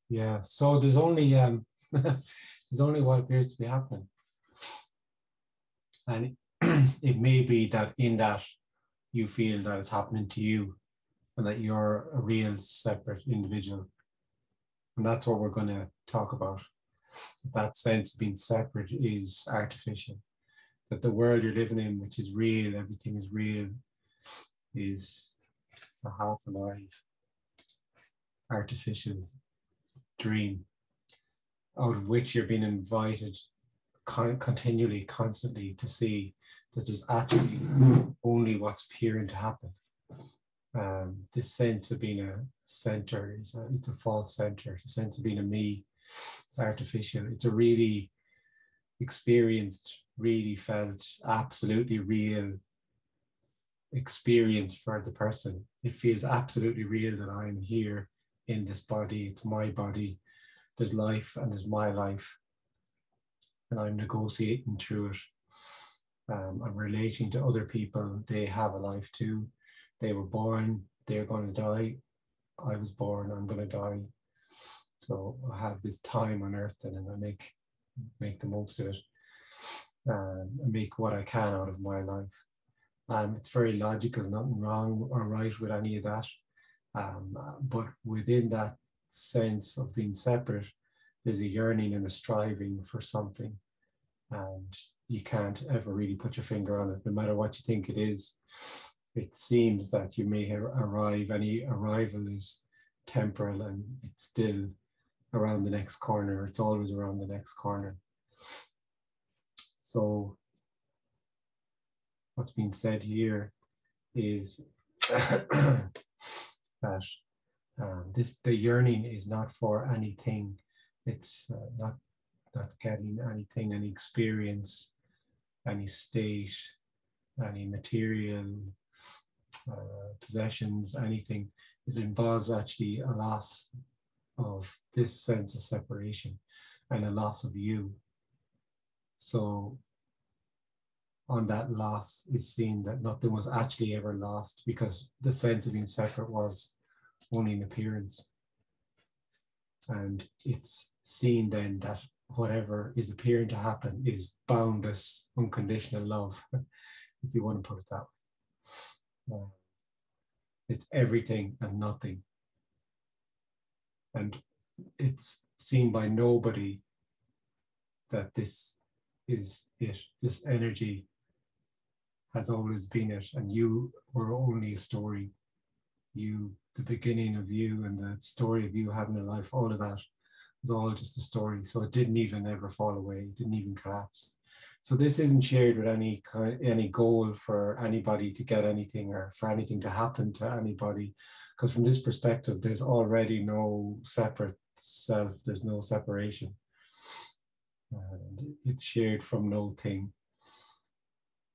Yeah. So there's only there's only what appears to be happening, and it may be that in that you feel that it's happening to you, and that you're a real separate individual, and that's what we're going to talk about. That sense of being separate is artificial. That the world you're living in, which is real, everything is real, is it's a half alive, artificial dream out of which you're being invited continually, constantly to see that there's actually only what's appearing to happen. This sense of being a center it's a false center. The sense of being a me, it's artificial. It's a really experienced, really felt, absolutely real experience for the person. It feels absolutely real that I'm here in this body. It's my body. There's life and there's my life. And I'm negotiating through it. I'm relating to other people. They have a life too. They were born. They're going to die. I was born. I'm going to die. So I have this time on earth and I make the most of it. And make what I can out of my life. It's very logical, nothing wrong or right with any of that. But within that sense of being separate, there's a yearning and a striving for something. And you can't ever really put your finger on it, no matter what you think it is. It seems that you may arrive, any arrival is temporal and it's still around the next corner. It's always around the next corner. So what's being said here is that the yearning is not for anything. It's not getting anything, any experience, any state, any material possessions, anything. It involves actually a loss of this sense of separation and a loss of you. So on that loss is seen that nothing was actually ever lost, because the sense of being separate was only an appearance. And it's seen then that whatever is appearing to happen is boundless, unconditional love, if you want to put it that way. It's everything and nothing. And it's seen by nobody that this is it. This energy has always been it, and you were only a story. You, the beginning of you and the story of you having a life, all of that was all just a story. So it didn't even ever fall away, it didn't even collapse. So this isn't shared with any goal for anybody to get anything or for anything to happen to anybody, because from this perspective, there's already no separate self, there's no separation. And it's shared from no thing,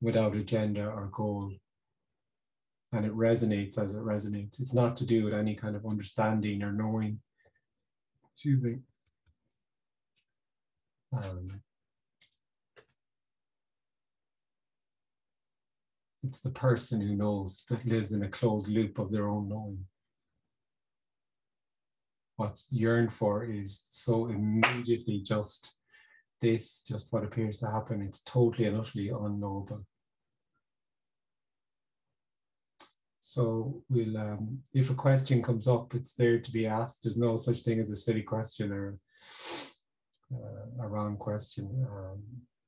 without agenda or goal. And it resonates as it resonates. It's not to do with any kind of understanding or knowing. Excuse me. It's the person who knows, that lives in a closed loop of their own knowing. What's yearned for is so immediately just this, just what appears to happen. It's totally and utterly unknowable. So we'll, if a question comes up, it's there to be asked. There's no such thing as a silly question or a wrong question.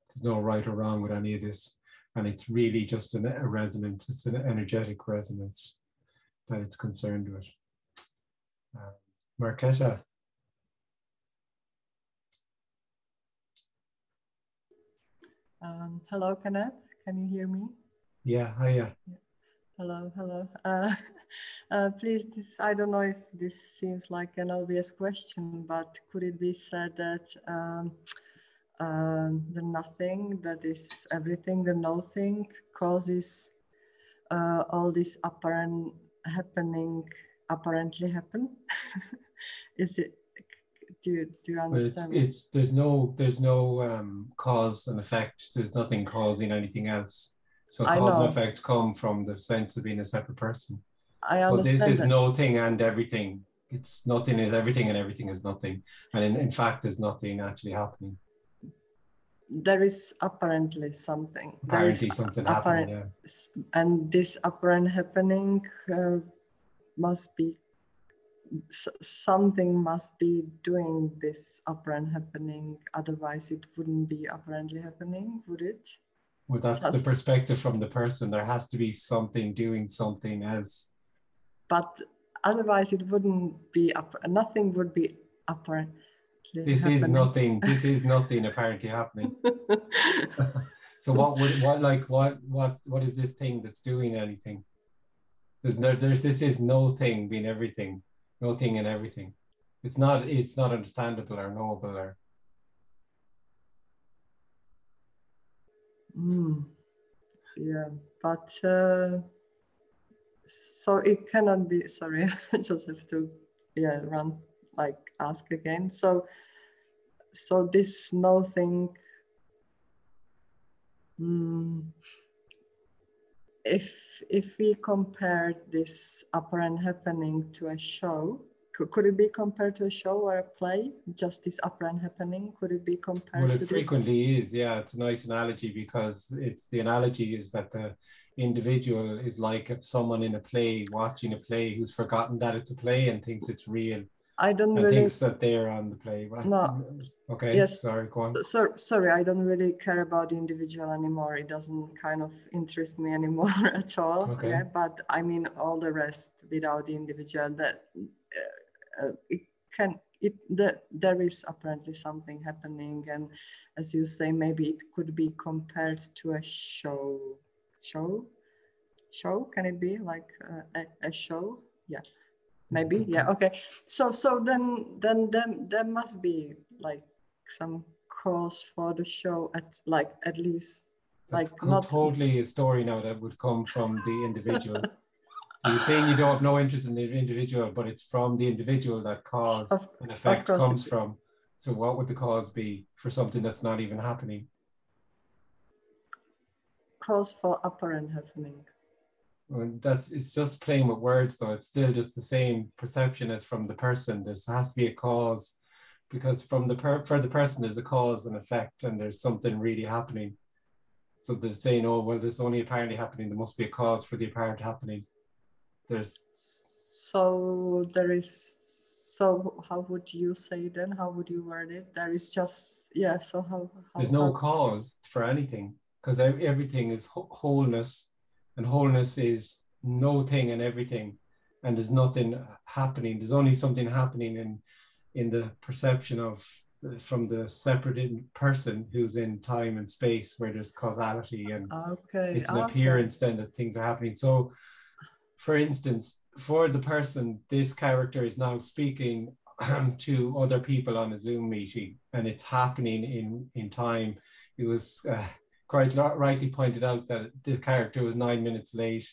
There's no right or wrong with any of this. And it's really just a resonance. It's an energetic resonance that it's concerned with. Marketa. Hello, Kenneth. Can you hear me? Yeah, hiya. Yeah. Hello. Please, I don't know if this seems like an obvious question, but could it be said that the nothing, that is everything, the nothing, causes all this apparently happen? Is it? Do you understand? Well, there's no cause and effect. There's nothing causing anything else. So cause and effect come from the sense of being a separate person. I understand. But this is no thing and everything It's nothing is everything and everything is nothing. And in fact, there's nothing actually happening. There is apparently something. Apparently something happening, yeah. And this apparent happening must be, something must be doing this apparent happening. Otherwise it wouldn't be apparently happening, would it? Well, that's the perspective from the person. There has to be something doing something else. But otherwise it wouldn't be, nothing would be apparent. This is nothing. This is nothing apparently happening. So what is this thing that's doing anything? This is no thing being everything, no thing and everything. It's not understandable or knowable or. Yeah, but so it cannot be. Sorry, I just have to ask again. So this no thing. If we compare this apparent happening to a show, could it be compared to a show or a play? Just this apparent happening, could it be compared? Well, it frequently is. Yeah, it's a nice analogy because the analogy is that the individual is like someone in a play watching a play who's forgotten that it's a play and thinks it's real. I don't and really thinks that they're on the play. No. Okay. Yes. Sorry. Go on. Sorry, I don't really care about the individual anymore. It doesn't kind of interest me anymore at all. Okay. Yeah, but I mean all the rest without the individual. That there is apparently something happening, and as you say, maybe it could be compared to a show. Show? Can it be like a show? Yeah. Maybe, yeah, okay. So then there must be like some cause for the show at least. That's not totally a story now that would come from the individual. So you're saying you don't have no interest in the individual, but it's from the individual that cause and effect comes from. So what would the cause be for something that's not even happening? Cause for apparent happening. Well, it's just playing with words though. It's still just the same perception as from the person. There has to be a cause because for the person there's a cause and effect and there's something really happening. So they're saying, oh, well, there's only apparently happening. There must be a cause for the apparent happening. So how would you say then? How would you word it? There is just, yeah, so how there's no cause for anything because everything is wholeness. And wholeness is no thing and everything, and there's nothing happening. There's only something happening in the perception of from the separate person who's in time and space, where there's causality and it's an appearance then that things are happening. So, for instance, for the person, this character is now speaking to other people on a Zoom meeting, and it's happening in time. It was. Quite rightly pointed out that the character was 9 minutes late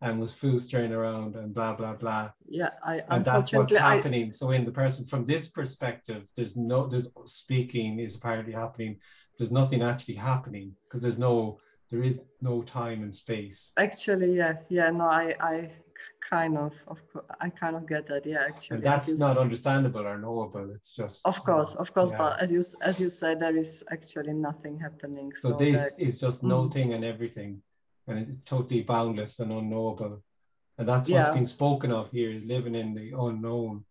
and was foostering around and blah, blah, blah. Yeah, and that's what's happening. So in the person, from this perspective, there's speaking is apparently happening. There's nothing actually happening because there is no time and space. Actually, no, I kind of get that. Yeah, actually. And that's not understandable or knowable. It's just. Of course. Yeah. But as you said, there is actually nothing happening. So this is just no thing and everything, and it's totally boundless and unknowable. And that's what's been spoken of here, is living in the unknown,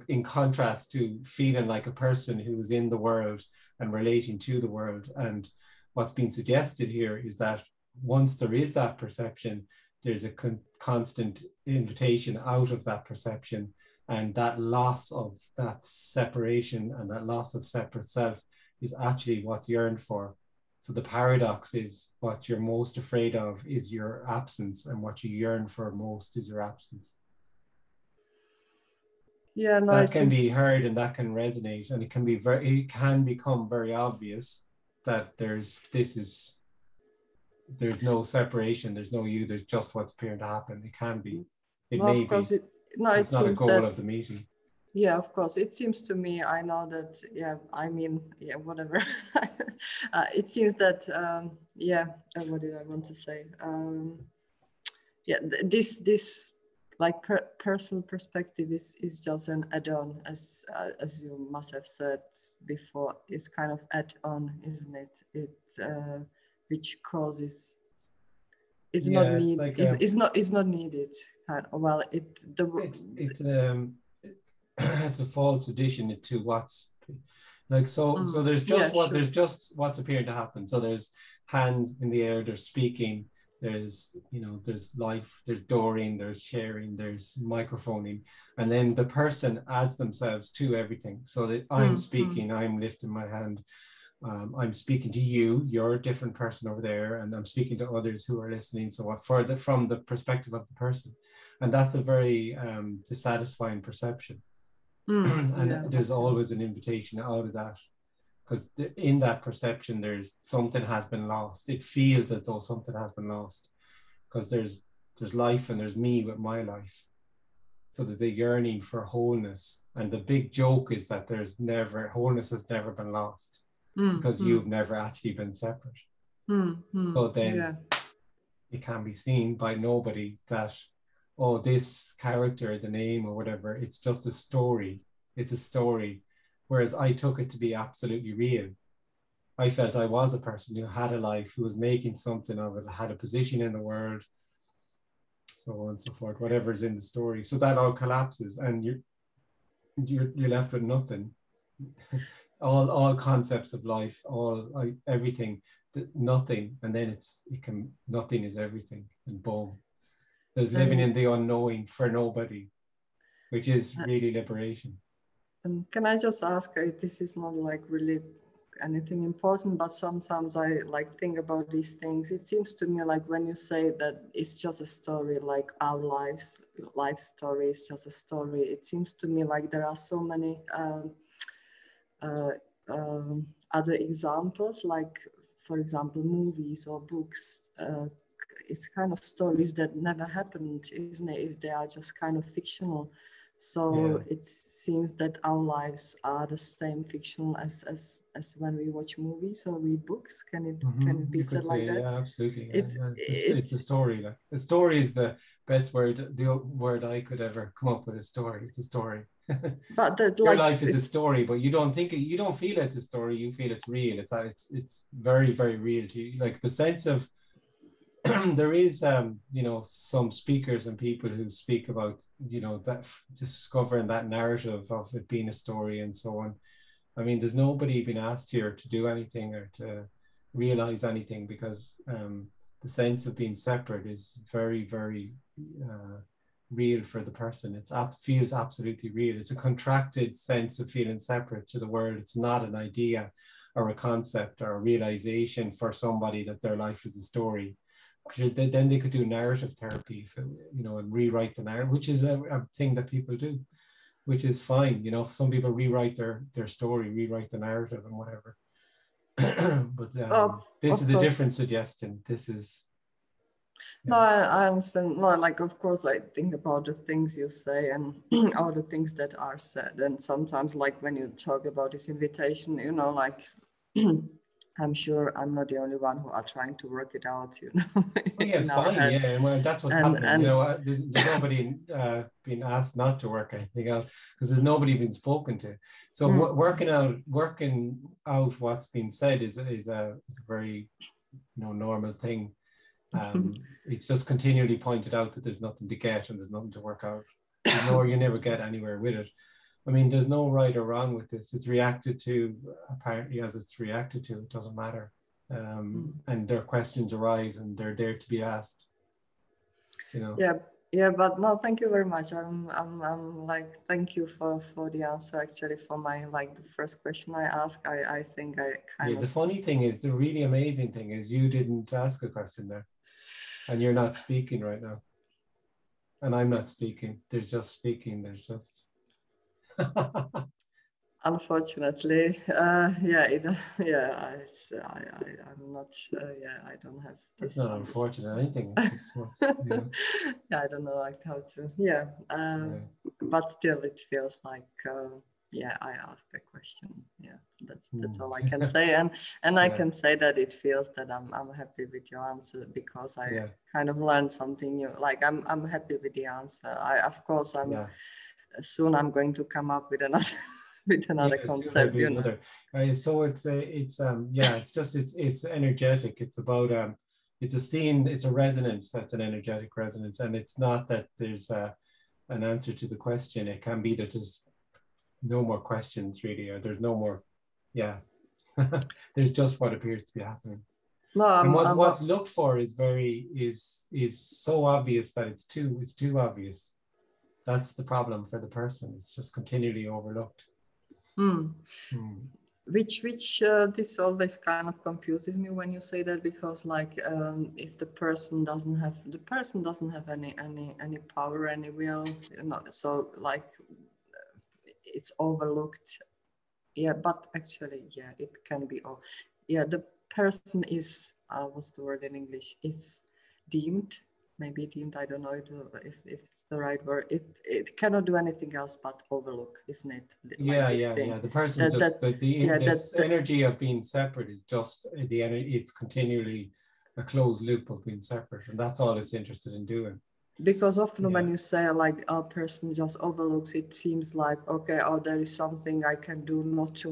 in contrast to feeling like a person who is in the world and relating to the world. And what's been suggested here is that once there is that perception, there's a constant invitation out of that perception, and that loss of that separation and that loss of separate self is actually what's yearned for. So the paradox is what you're most afraid of is your absence, and what you yearn for most is your absence. Yeah, no, that can be heard and that can resonate, and it can become very obvious that there's no separation, there's no you, there's just what's appearing to happen. It can be, it may be. It's not a goal of the meeting. Yeah, of course. It seems to me, I know that, whatever. It seems that, what did I want to say? This like personal perspective is just an add-on, as you must have said before. It's kind of add-on, isn't it? Which causes it's not Yeah, it's need like it's not needed. Well, it's it's a false addition to what's like so there's just yeah, sure. there's just what's appearing to happen. So there's hands in the air, they're speaking, there's there's life, there's dooring, there's sharing, there's microphoning, and then the person adds themselves to everything. So that I'm speaking, I'm lifting my hand, I'm speaking to you, you're a different person over there, and I'm speaking to others who are listening. So what further from the perspective of the person, and that's a very dissatisfying perception. And Yeah, there's okay. always an invitation out of that, because in that perception there's something has been lost. It feels as though something has been lost, because there's life and there's me with my life. So there's a yearning for wholeness, and the big joke is that wholeness has never been lost, because you've never actually been separate. So then it can be seen by nobody that, oh, this character, the name or whatever, it's just a story. It's a story. Whereas I took it to be absolutely real. I felt I was a person who had a life, who was making something of it, had a position in the world, so on and so forth, whatever's in the story. So that all collapses, and you're left with nothing. all concepts of life, everything, nothing, and then nothing is everything, and boom. There's living in the unknowing for nobody, which is really liberation. And can I just ask, this is not like really anything important, but sometimes I like think about these things. It seems to me like when you say that it's just a story, like our life story is just a story, it seems to me like there are so many other examples, like for example movies or books. It's kind of stories that never happened, isn't it, if they are just kind of fictional. So it seems that our lives are the same fictional as when we watch movies or read books. Can it be said like that? Yeah, absolutely. It's a story. Like, a story is the best word, the word I could ever come up with. A story. It's a story. But that, your life is a story, but you don't feel it's a story. You feel it's real. It's very, very real to you. Like the sense of there is some speakers and people who speak about that discovering that narrative of it being a story and so on. I mean, there's nobody been asked here to do anything or to realize anything, because the sense of being separate is very, very real for the person. It feels absolutely real. It's a contracted sense of feeling separate to the world. It's not an idea or a concept or a realization for somebody that their life is a story. Then they could do narrative therapy, and rewrite the narrative, which is a thing that people do, which is fine. Some people rewrite their story, rewrite the narrative and whatever. But this is a different suggestion. This is. Yeah. No, I understand. No, like, of course, I think about the things you say and all the things that are said. And sometimes, like, when you talk about this invitation, like, I'm sure I'm not the only one who are trying to work it out, Well, yeah, it's fine. Yeah, well, that's what's happening. There's nobody being asked not to work anything out, because there's nobody been spoken to. So working out what's been said is a very normal thing. It's just continually pointed out that there's nothing to get and there's nothing to work out. You never get anywhere with it. I mean, there's no right or wrong with this. It's reacted to apparently as it's reacted to. It doesn't matter. And their questions arise and they're there to be asked. Yeah, but no, thank you very much. I'm like, thank you for the answer. Actually, for my the first question I asked, I think I kind of. The funny thing is, the really amazing thing is, you didn't ask a question there, and you're not speaking right now, and I'm not speaking. There's just speaking. There's just. Unfortunately, I'm not. I don't have. It's not unfortunate. Anything. It's just Yeah, I don't know how to. Yeah, but still, it feels like yeah, I asked a question. Yeah, that's Mm. all I can say, and I Yeah, can say that it feels that I'm happy with your answer because I yeah, kind of learned something new. Like I'm happy with the answer. I of course yeah. soon I'm going to come up with another with Yeah, another soon there'll concept, be you know. another. So it's yeah, it's just it's energetic. It's about it's a scene, it's a resonance that's an energetic resonance, and it's not that there's an answer to the question. It can be that there's no more questions really, or there's no more, yeah. There's just what appears to be happening. No, And what's looked for is very is so obvious that it's too obvious. That's the problem for the person. It's just continually overlooked. hmm. Hmm. Which this always kind of confuses me when you say that, because like if the person doesn't have any power, any will, you know, so like it's overlooked. Yeah, but actually, yeah, it can be all. Yeah, the person is what's the word in English? It's deemed, maybe deemed. I don't know if it's the right word. It cannot do anything else but overlook, isn't it? Like Yeah, this yeah, thing. yeah. The person That just yeah this that energy of being separate is just the energy. It's continually a closed loop of being separate, and that's all it's interested in doing. because often Yeah, when you say like a person just overlooks, it seems like, okay, oh, there is something I can do not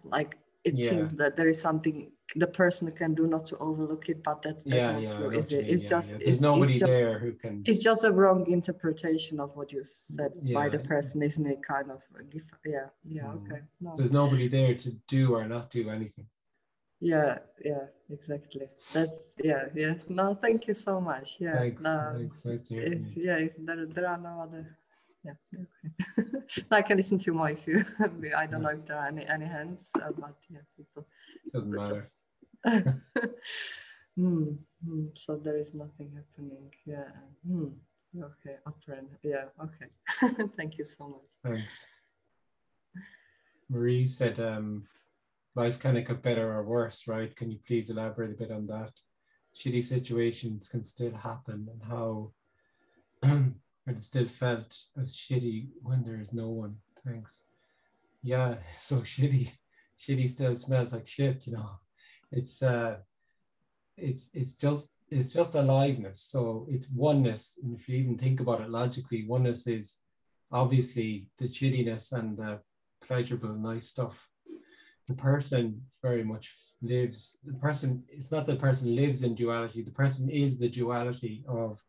like, it yeah, seems that there is something the person can do not to overlook it, but that's yeah, not yeah. I true, know is what you it? mean. Yeah, yeah. There's It's nobody just there who can. it's just a wrong interpretation of what you said by Yeah, the person, isn't it? Kind of yeah, yeah, mm. okay, no, There's nobody there to do or not do anything. yeah, yeah, exactly, that's yeah, no, thank you so much, yeah, Thanks, thanks. Nice to hear from you. if there are no other, yeah, okay. I can listen to more if you I don't know if there are any hands, but yeah, people Doesn't matter. just so there is nothing happening, yeah. Okay, uptrend, yeah, okay. Thank you so much. Thanks. Marie said, life can get better or worse, right? Can you please elaborate a bit on that? Shitty situations can still happen, and how it still felt as shitty when there is no one. Thanks. Yeah, so shitty. Shitty still smells like shit, you know. It's it's just aliveness. So it's oneness. And if you even think about it logically, oneness is obviously the shittiness and the pleasurable, nice stuff. The person very much lives, the person, it's not the person lives in duality, the person is the duality of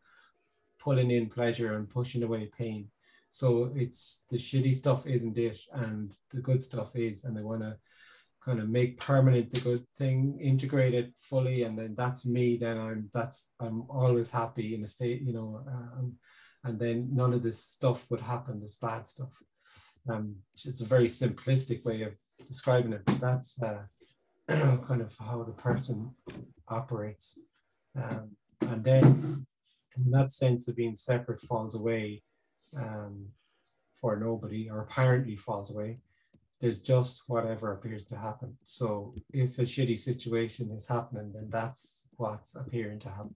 pulling in pleasure and pushing away pain. So it's the shitty stuff isn't it, and the good stuff is, and they want to kind of make permanent the good thing, integrate it fully, and then that's me. Then I'm always happy in a state, you know, and then none of this stuff would happen, this bad stuff. It's a very simplistic way of describing it, but that's kind of how the person operates. And then that sense of being separate falls away for nobody, or apparently falls away. There's just whatever appears to happen. So if a shitty situation is happening, then that's what's appearing to happen.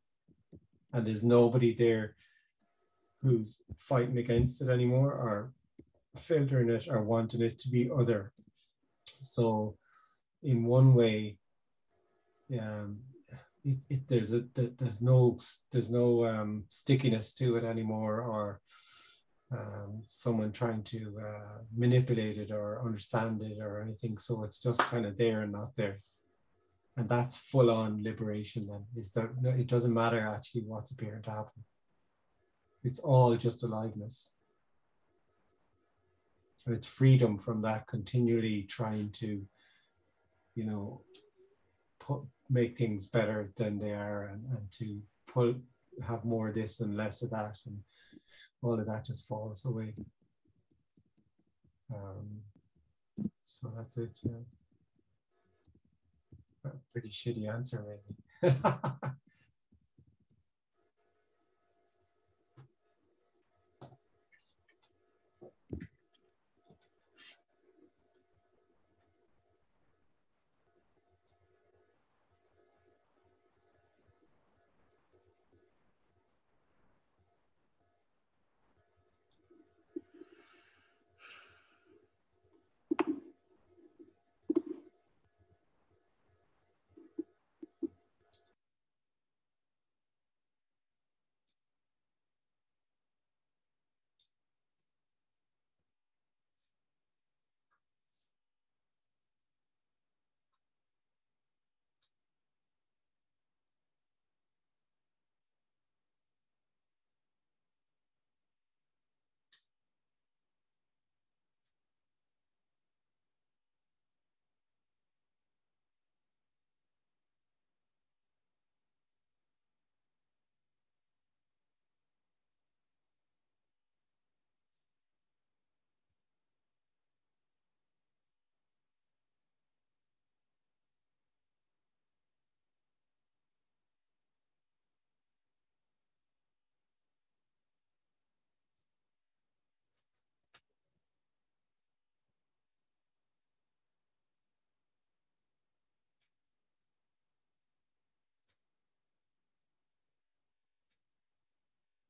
And there's nobody there who's fighting against it anymore, or filtering it, or wanting it to be other. So in one way, there's no stickiness to it anymore, or someone trying to manipulate it or understand it or anything. So it's just kind of there and not there. And that's full on liberation then. Is that it doesn't matter actually what's appearing to happen. It's all just aliveness. And it's freedom from that continually trying to, you know, make things better than they are, and to have more of this and less of that, and all of that just falls away. So that's it. Yeah. A pretty shitty answer, maybe.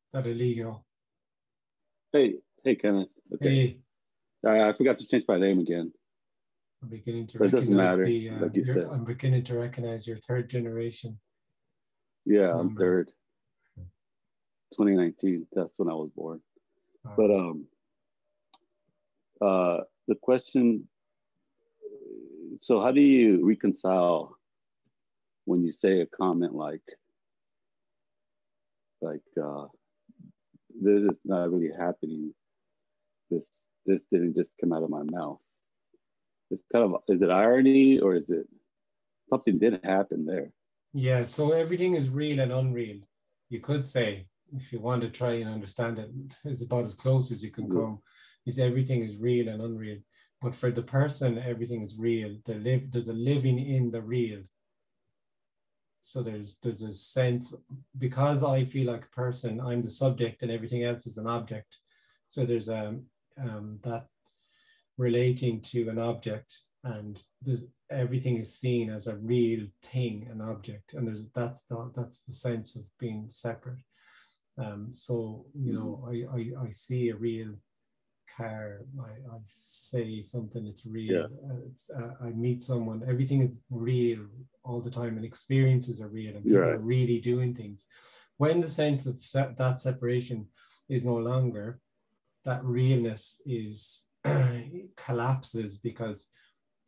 Is that illegal? Hey, Kenneth. Okay. Hey, I forgot to change my name again, I'm beginning to but it doesn't recognize matter, the. like you said. I'm beginning to recognize your third generation Yeah, I'm number. third. 2019. That's when I was born. But the question. So, how do you reconcile when you say a comment like this is not really happening? This didn't just come out of my mouth. It's kind of, is it irony or is it something did happen there? Yeah, so everything is real and unreal. You could say, if you want to try and understand it, it's about as close as you can come. Is everything is real and unreal. But for the person, everything is real. There's a living in the real. So there's a sense, because I feel like a person, I'm the subject and everything else is an object. So there's that relating to an object, and everything is seen as a real thing, an object, and that's the sense of being separate. So you know, I see a real car, I say something, it's real. I meet someone, everything is real all the time, and experiences are real, and people are really doing things. When the sense of that separation is no longer, that realness is collapses, because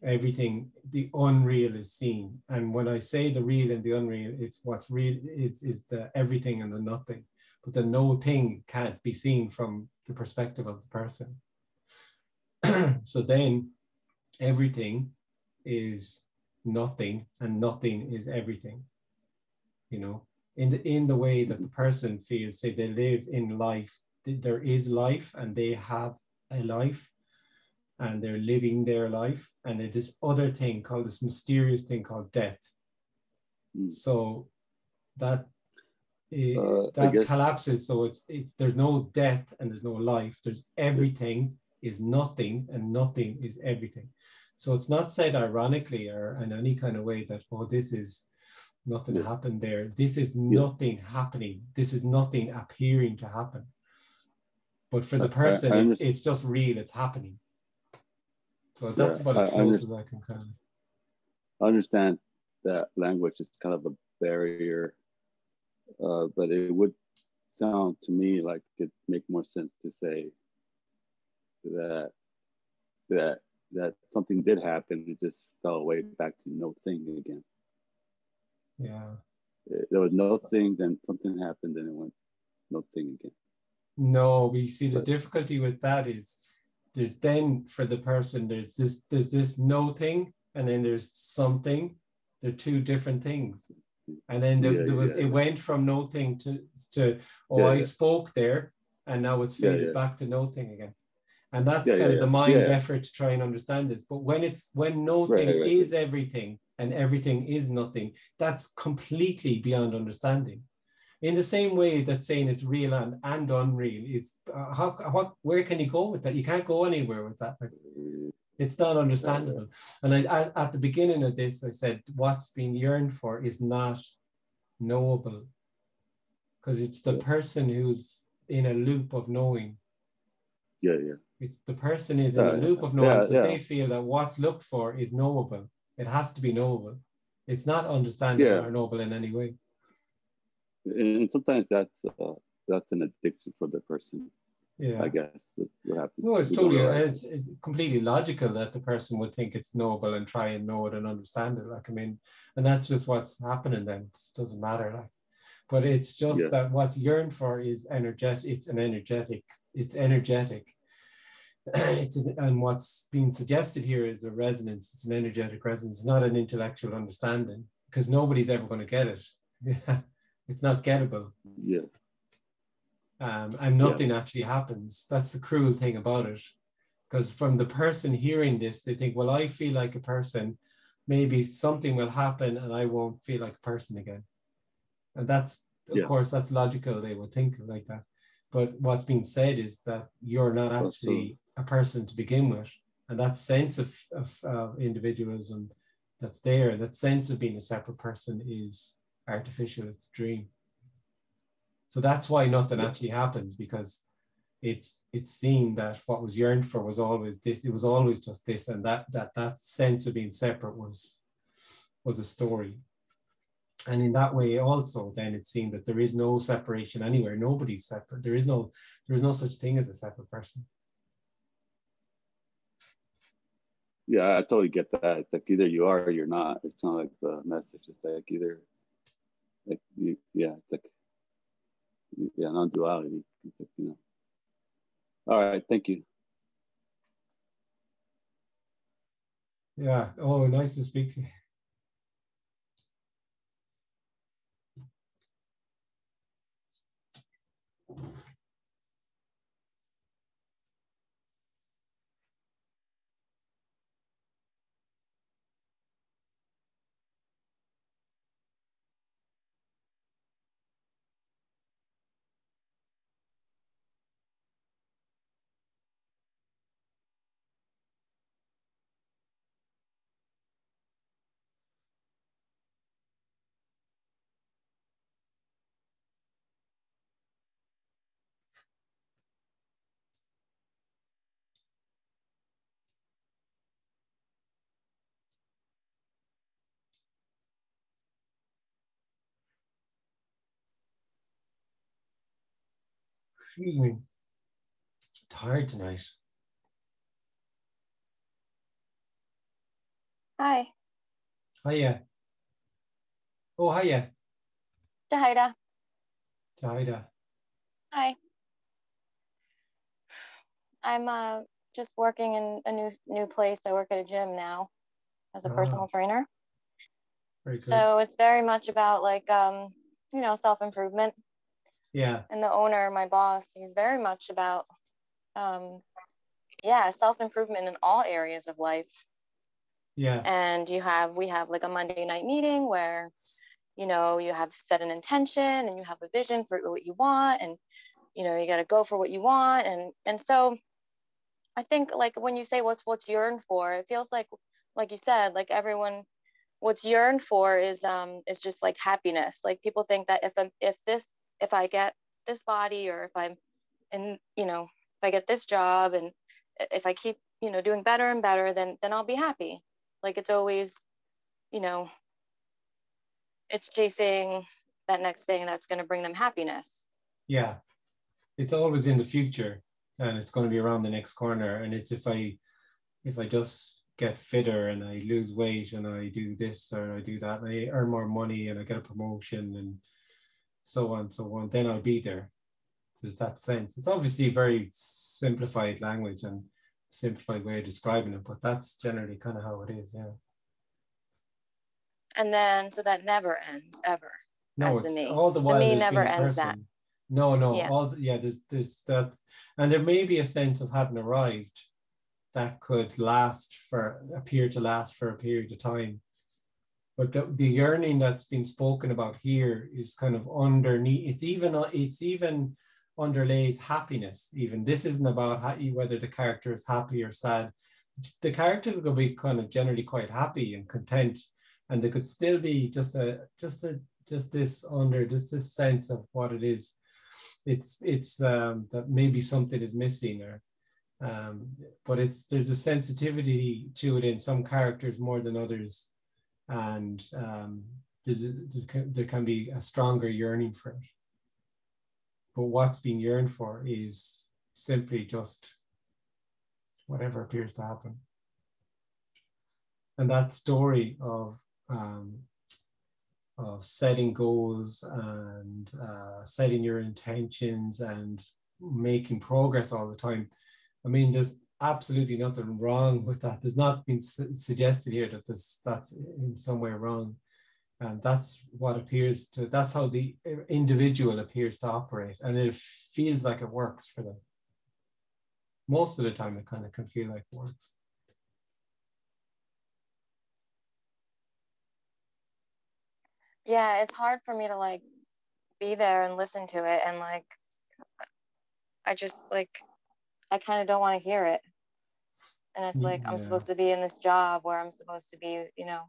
everything, the unreal is seen. And when I say the real and the unreal, it's what's real is the everything and the nothing. But the no thing can't be seen from the perspective of the person. So then everything is nothing and nothing is everything, you know, in the way that the person feels, say they live in life, there is life and they have a life and they're living their life, and there's this other thing called, this mysterious thing called death. So that collapses. So it's there's no death and there's no life. There's everything is nothing and nothing is everything. So it's not said ironically or in any kind of way that, oh, this is nothing happened there. This is nothing happening. This is nothing appearing to happen. But for the person, it's just real. It's happening. So that's about as close as I can kind of. I understand that language is kind of a barrier, but it would sound to me like it'd make more sense to say that something did happen. It just fell away back to no thing again. Yeah. There was no thing, then something happened, and it went no thing again. No, but you see, the difficulty with that is there's then for the person, there's this no thing, and then there's something. They're two different things. And then it went from no thing to I spoke there, and now it's faded back to no thing again. And that's kind of the mind's effort to try and understand this. But when no thing is everything and everything is nothing, that's completely beyond understanding. In the same way that saying it's real and unreal is, where can you go with that? You can't go anywhere with that. It's not understandable. And I at the beginning of this, I said, what's being yearned for is not knowable, because it's the person who's in a loop of knowing. It's the person is in a loop of knowing, so they feel that what's looked for is knowable. It has to be knowable. It's not understandable or knowable in any way. And sometimes that's an addiction for the person. I guess that's what happens. No, it's completely logical that the person would think it's knowable and try and know it and understand it. Like, I mean, and that's just what's happening then. It doesn't matter. Like, but it's just that what's yearned for is energetic. It's energetic. And what's being suggested here is a resonance. It's an energetic resonance. It's not an intellectual understanding, because nobody's ever going to get it. It's not gettable. And nothing actually happens. That's the cruel thing about it. Because from the person hearing this, they think, well, I feel like a person, maybe something will happen and I won't feel like a person again. And that's, of course, that's logical. They would think like that. But what's being said is that you're not actually a person to begin with. And that sense of individualism that's there, that sense of being a separate person is artificial. It's a dream. So that's why nothing actually happens, because it's seen that what was yearned for was always this. It was always just this, and that sense of being separate was a story. And in that way also, then it's seen that there is no separation anywhere. Nobody's separate. There is no such thing as a separate person. Yeah, I totally get that. It's like either you are or you're not. It's kind of like the message. It's like either, like you, yeah, it's like, yeah, non-duality. It's like, you know. All right, thank you. Yeah. Oh, nice to speak to you. Excuse me. Tired tonight. Hi. Hiya. Oh, hiya. Jahida. Jahida. Hi. I'm just working in a new place. I work at a gym now as a personal trainer. Very good. So it's very much about like self-improvement. Yeah. And the owner, my boss, he's very much about self-improvement in all areas of life. Yeah. And we have like a Monday night meeting where, you know, you have set an intention and you have a vision for what you want, and you know, you got to go for what you want. And so I think like when you say what's yearned for, it feels like you said, like everyone, what's yearned for is just like happiness. Like people think that if I get this body, or if I'm in, you know, if I get this job, and if I keep, you know, doing better and better, then I'll be happy. Like it's always, you know, it's chasing that next thing that's going to bring them happiness. Yeah. It's always in the future, and it's going to be around the next corner. And it's if I just get fitter and I lose weight and I do this or I do that and I earn more money and I get a promotion and so on, then I'll be there. There's that sense. It's obviously a very simplified language and simplified way of describing it, but that's generally kind of how it is. Yeah. And then so that never ends ever. No, it's it's the me. all the while the me there's never been a ends person. that. No, Yeah. There's that, and there may be a sense of having arrived that could appear to last for a period of time. But the yearning that's been spoken about here is kind of underneath. It's even underlays happiness. Even this isn't about whether the character is happy or sad. The character will be kind of generally quite happy and content, and there could still be just this sense of what it is. It's that maybe something is missing, or but there's a sensitivity to it in some characters more than others, and there can be a stronger yearning for it. But what's being yearned for is simply just whatever appears to happen. And that story of setting goals and setting your intentions and making progress all the time. I mean, there's absolutely nothing wrong with that. There's not been suggested here that that's in some way wrong. And that's how the individual appears to operate. And it feels like it works for them. Most of the time, it kind of can feel like it works. Yeah, it's hard for me to like be there and listen to it, and like I just like I kind of don't want to hear it. And it's like I'm supposed to be in this job where I'm supposed to be, you know,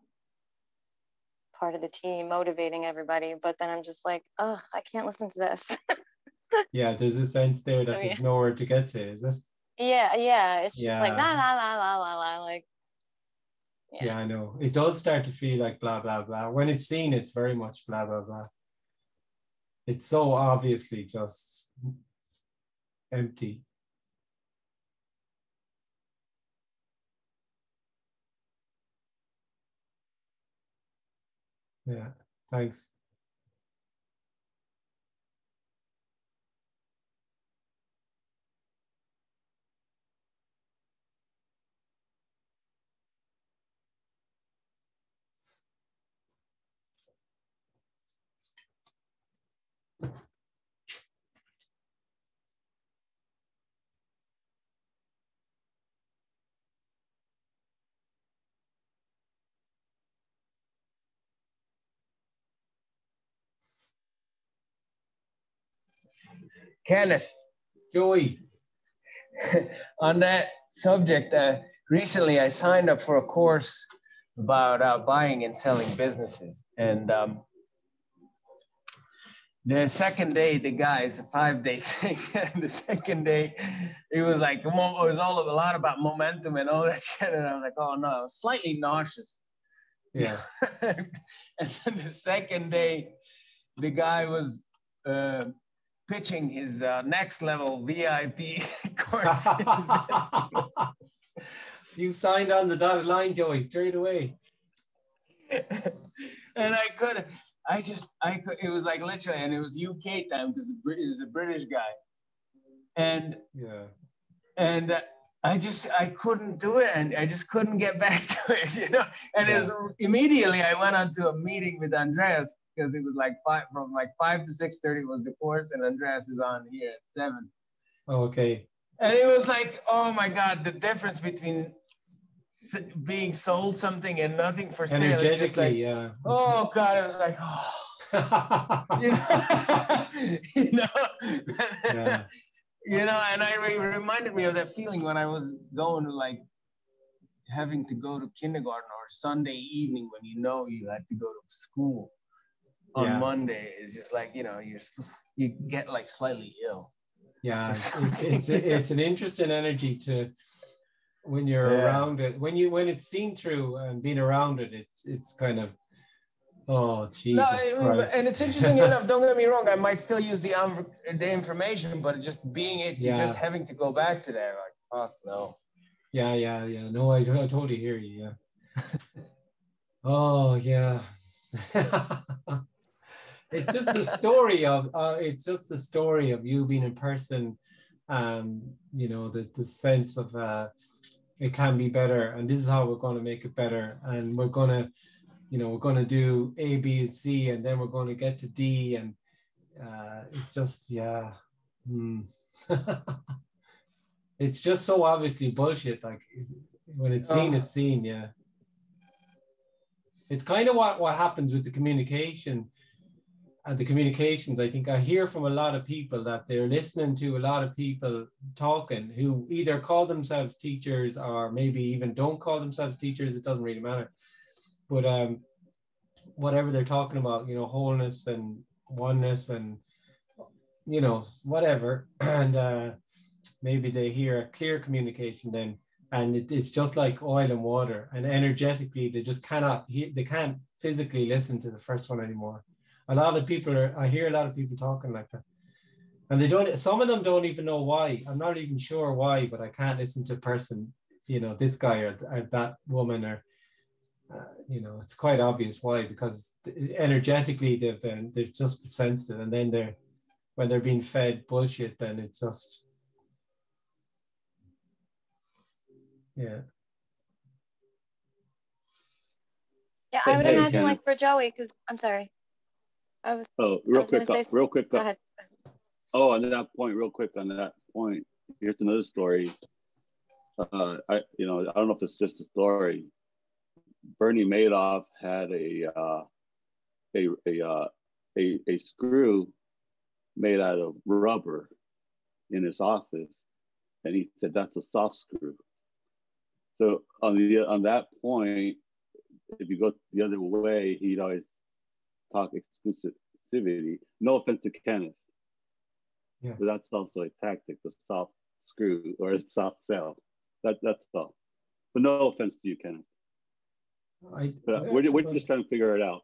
part of the team motivating everybody, but then I'm just like, oh, I can't listen to this. Yeah, there's a sense there that So, there's yeah. nowhere to get to, is it? Yeah, it's just like Yeah. la la la la la la, like Yeah, I know. It does start to feel like blah, blah, blah. When it's seen, it's very much blah, blah, blah. It's so obviously just empty. Yeah, thanks. Kenneth, Joey. on that subject, recently I signed up for a course about buying and selling businesses. And the second day, the guy, it's a 5-day thing. And the second day, it was like, it was a lot about momentum and all that shit. And I was like, oh no, I was slightly nauseous. Yeah. And then the second day, the guy was pitching his next level VIP course. You signed on the dotted line, Joey, straight away. And I could, it was like literally, and it was UK time because it was a British guy. And yeah, and I couldn't do it, and I just couldn't get back to it, you know. And yeah. Immediately I went on to a meeting with Andreas because it was like from 5 to 6:30 was the course, and Andreas is on here at 7. Okay. And it was like, oh my God, the difference between being sold something and nothing for sale. Energetically, like, yeah. Oh God, I was like, oh, you know, yeah. You know, and it reminded me of that feeling when I was going to like having to go to kindergarten or Sunday evening when you had to go to school on Monday. It's just like, you know, you get like slightly ill. Yeah, it's an interesting energy to when you're around it. When it's seen through and being around it, it's kind of, oh Jesus Christ. And it's interesting enough. Don't get me wrong. I might still use the information, but just being it, just having to go back to that, like, fuck no. Yeah. No, I totally hear you. Yeah. Oh yeah. It's just the story of you being in person. You know, the sense of it can be better, and this is how we're going to make it better, and we're going to do A, B, and C, and then we're going to get to D, and it's just it's just so obviously bullshit. Like when it's seen, it's seen. Yeah, it's kind of what happens with the communication. And the communications, I think I hear from a lot of people that they're listening to a lot of people talking who either call themselves teachers or maybe even don't call themselves teachers. It doesn't really matter. But whatever they're talking about, you know, wholeness and oneness and, you know, whatever. And maybe they hear a clear communication then, and it's just like oil and water. And energetically, they just cannot hear, they can't physically listen to the first one anymore. I hear a lot of people talking like that. And some of them don't even know why. I'm not even sure why, but I can't listen to a person, you know, this guy or that woman, or, you know, it's quite obvious why, because energetically they've just sensed it. And then when they're being fed bullshit, then it's just, yeah. Yeah, I would imagine like for Joey, because I'm sorry. Real quick. Go ahead. Oh, on that point, here's another story. I don't know if it's just a story. Bernie Madoff had a screw made out of rubber in his office, and he said that's a soft screw. So on that point, if you go the other way, he'd always talk exclusivity. No offense to Kenneth, Yeah. but that's also a tactic, the soft screw or a soft sell. That's all. But no offense to you, Kenneth. We're just trying to figure it out.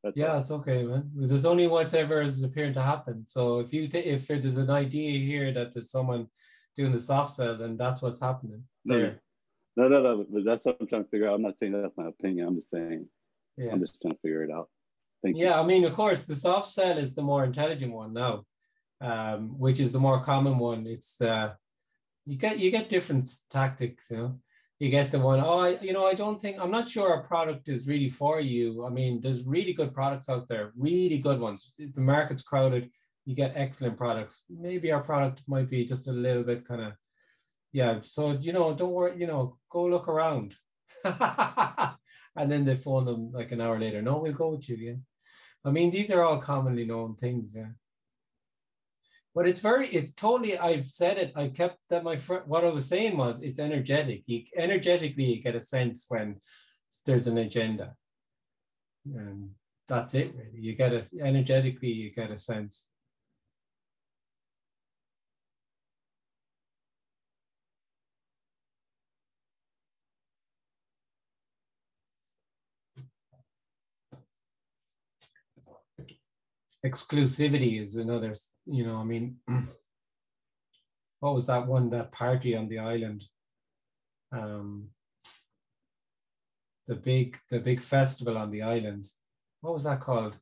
That's yeah, all. it's okay, man. There's only whatever is appearing to happen. So if there's an idea here that there's someone doing the soft sell, then that's what's happening there. No. But that's what I'm trying to figure out. I'm not saying that's my opinion. I'm just saying. Yeah. I'm just trying to figure it out. Thank you. I mean, of course, the soft sell is the more intelligent one now, which is the more common one. It's the you get different tactics, you know. You get the one, I'm not sure our product is really for you. I mean, there's really good products out there, really good ones. The market's crowded. You get excellent products. Maybe our product might be just a little bit kind of, so, don't worry, go look around. And then they phone them like an hour later. No, we'll go with you, yeah. I mean, these are all commonly known things, yeah. But it's totally, I've said it, I kept that what I was saying was it's energetic. Energetically, you get a sense when there's an agenda. And that's it, really. Energetically, you get a sense. Exclusivity is another, I mean, what was that party on the island? The big festival on the island. What was that called?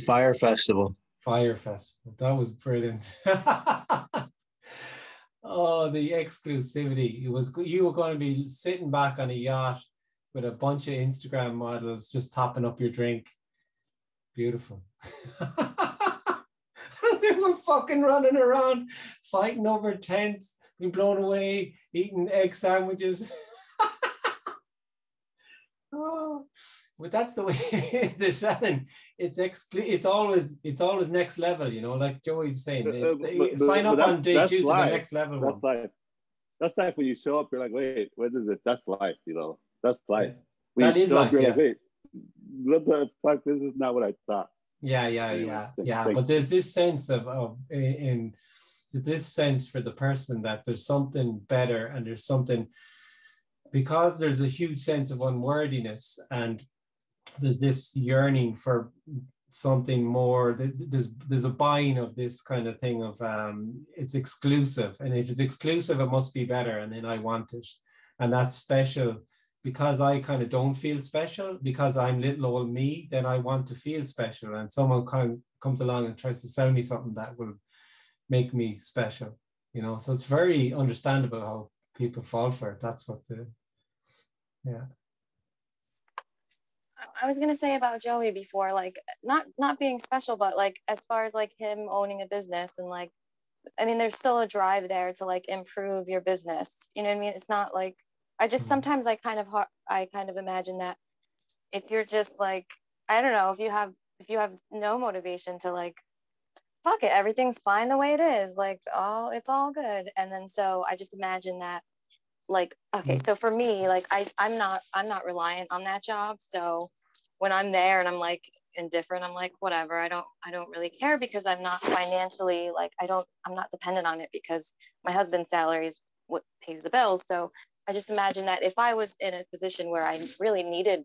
Fire Festival. Fire Festival. That was brilliant. Oh, the exclusivity. You were going to be sitting back on a yacht with a bunch of Instagram models just topping up your drink. Beautiful. They were fucking running around, fighting over tents, being blown away, eating egg sandwiches. Oh, but that's the way they're selling. It's always next level, like Joey's saying. Sign up on day 2 to the next level. That's life. That's life. When you show up, you're like, wait, what is it? That's life, That's life. Yeah. When that you is show life, up, you're yeah. like, wait, what the fuck? This is not what I thought. Yeah. But there's this sense this sense for the person that there's something better, and there's something, because there's a huge sense of unworthiness, and there's this yearning for something more. There's a buying of this kind of thing of it's exclusive, and if it's exclusive, it must be better, and then I want it, and that's special. Because I kind of don't feel special, because I'm little old me, then I want to feel special. And someone comes along and tries to sell me something that will make me special, So it's very understandable how people fall for it. That's what I was gonna say about Joey before, like not being special, but like as far as like him owning a business, and like, I mean, there's still a drive there to like improve your business. You know what I mean? It's not like, I just sometimes I kind of imagine that if you're just like, I don't know, if you have no motivation to like, fuck it, everything's fine the way it is, like, it's all good. And then so I just imagine that, like, okay, so for me, like I'm not reliant on that job. So when I'm there and I'm like indifferent, I'm like, whatever, I don't really care, because I'm not financially, like, I'm not dependent on it, because my husband's salary is what pays the bills. So I just imagine that if I was in a position where I really needed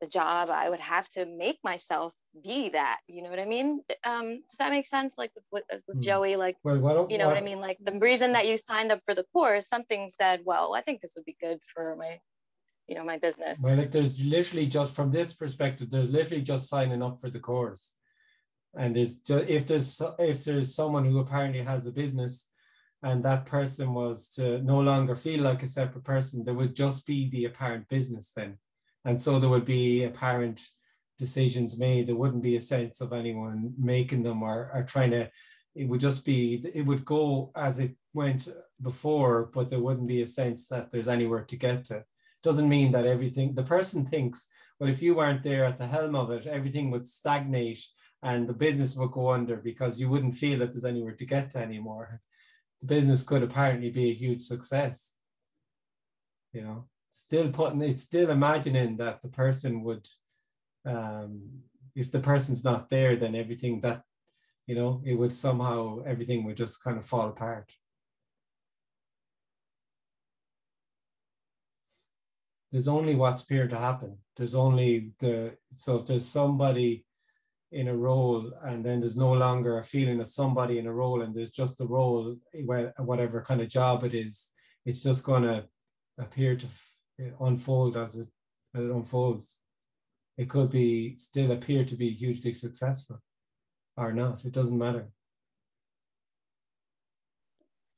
the job, I would have to make myself be that. You know what I mean? Does that make sense? Like with Joey, like, well, you know what I mean? Like the reason that you signed up for the course, something said, well, I think this would be good for my, my business. Well, like there's literally, just from this perspective, there's literally just signing up for the course. And there's just, if there's someone who apparently has a business, and that person was to no longer feel like a separate person, there would just be the apparent business then. And so there would be apparent decisions made. There wouldn't be a sense of anyone making them or trying to, it would go as it went before, but there wouldn't be a sense that there's anywhere to get to. Doesn't mean that the person thinks, well, if you weren't there at the helm of it, everything would stagnate and the business would go under, because you wouldn't feel that there's anywhere to get to anymore. The business could apparently be a huge success, still imagining that the person would if the person's not there, then everything that, you know, it would somehow, everything would just kind of fall apart. There's only what's appearing to happen. There's only so if there's somebody in a role and then there's no longer a feeling of somebody in a role and there's just a role, whatever kind of job it is, it's just going to appear to unfold as it unfolds. It could be still appear to be hugely successful or not. It doesn't matter.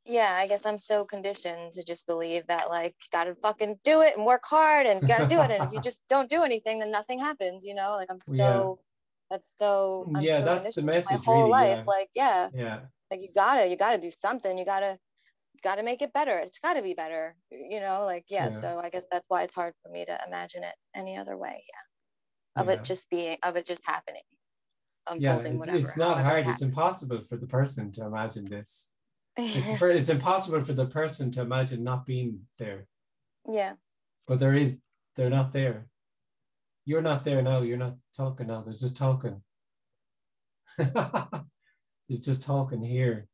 Yeah, I guess I'm so conditioned to just believe that, like, you gotta fucking do it and work hard and gotta do it. And if you just don't do anything, then nothing happens, you know? Like, I'm so that's the message, my whole really. life. Like, like you gotta do something. You gotta make it better. It's gotta be better, you know? Like, so I guess that's why it's hard for me to imagine it any other way. Of it just happening, unfolding, whatever. It's not hard. It's impossible for the person to imagine this. It's impossible for the person to imagine not being there. Yeah. But they're not there. You're not there now. You're not talking now. They're just talking. There's just talking here.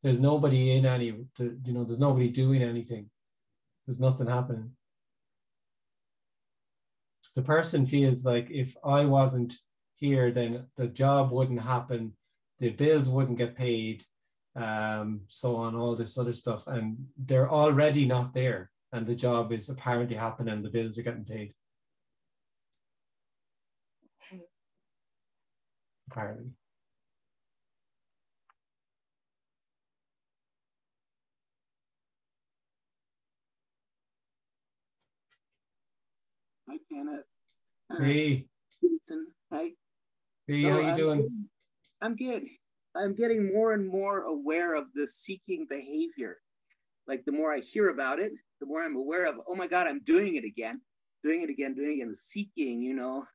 There's nobody in any, you know, there's nobody doing anything. There's nothing happening. The person feels like if I wasn't here, then the job wouldn't happen. The bills wouldn't get paid. So on, all this other stuff, and they're already not there, and the job is apparently happening and the bills are getting paid. Apparently. Hi, Kenneth. Hey. Hi. Hey, how you doing? I'm good. I'm getting more and more aware of the seeking behavior. Like the more I hear about it, the more I'm aware of, oh my God, I'm doing it again, the seeking, you know,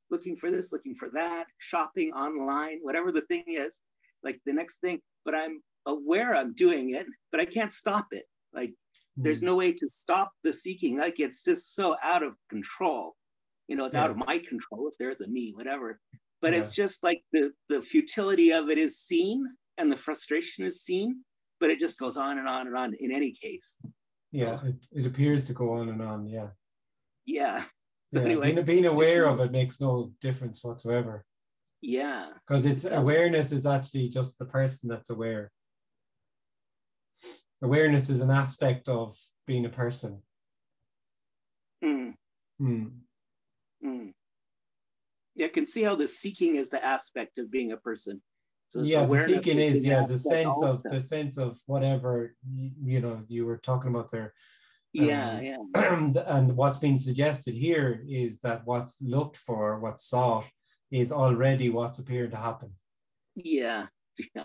looking for this, looking for that, shopping online, whatever the thing is, like the next thing, but I'm aware I'm doing it, but I can't stop it. Like there's no way to stop the seeking. Like it's just so out of control. You know, it's out of my control if there's a me, whatever. But it's just like the futility of it is seen and the frustration is seen, but it just goes on and on and on in any case. Yeah, it appears to go on and on, yeah. Yeah. So anyway, being aware of it makes no difference whatsoever. Yeah. Because it's awareness is actually just the person that's aware. Awareness is an aspect of being a person. Yeah, I can see how the seeking is the aspect of being a person. So the seeking is the sense of whatever you know you were talking about there. And what's being suggested here is that what's looked for, what's sought, is already what's appearing to happen. Yeah.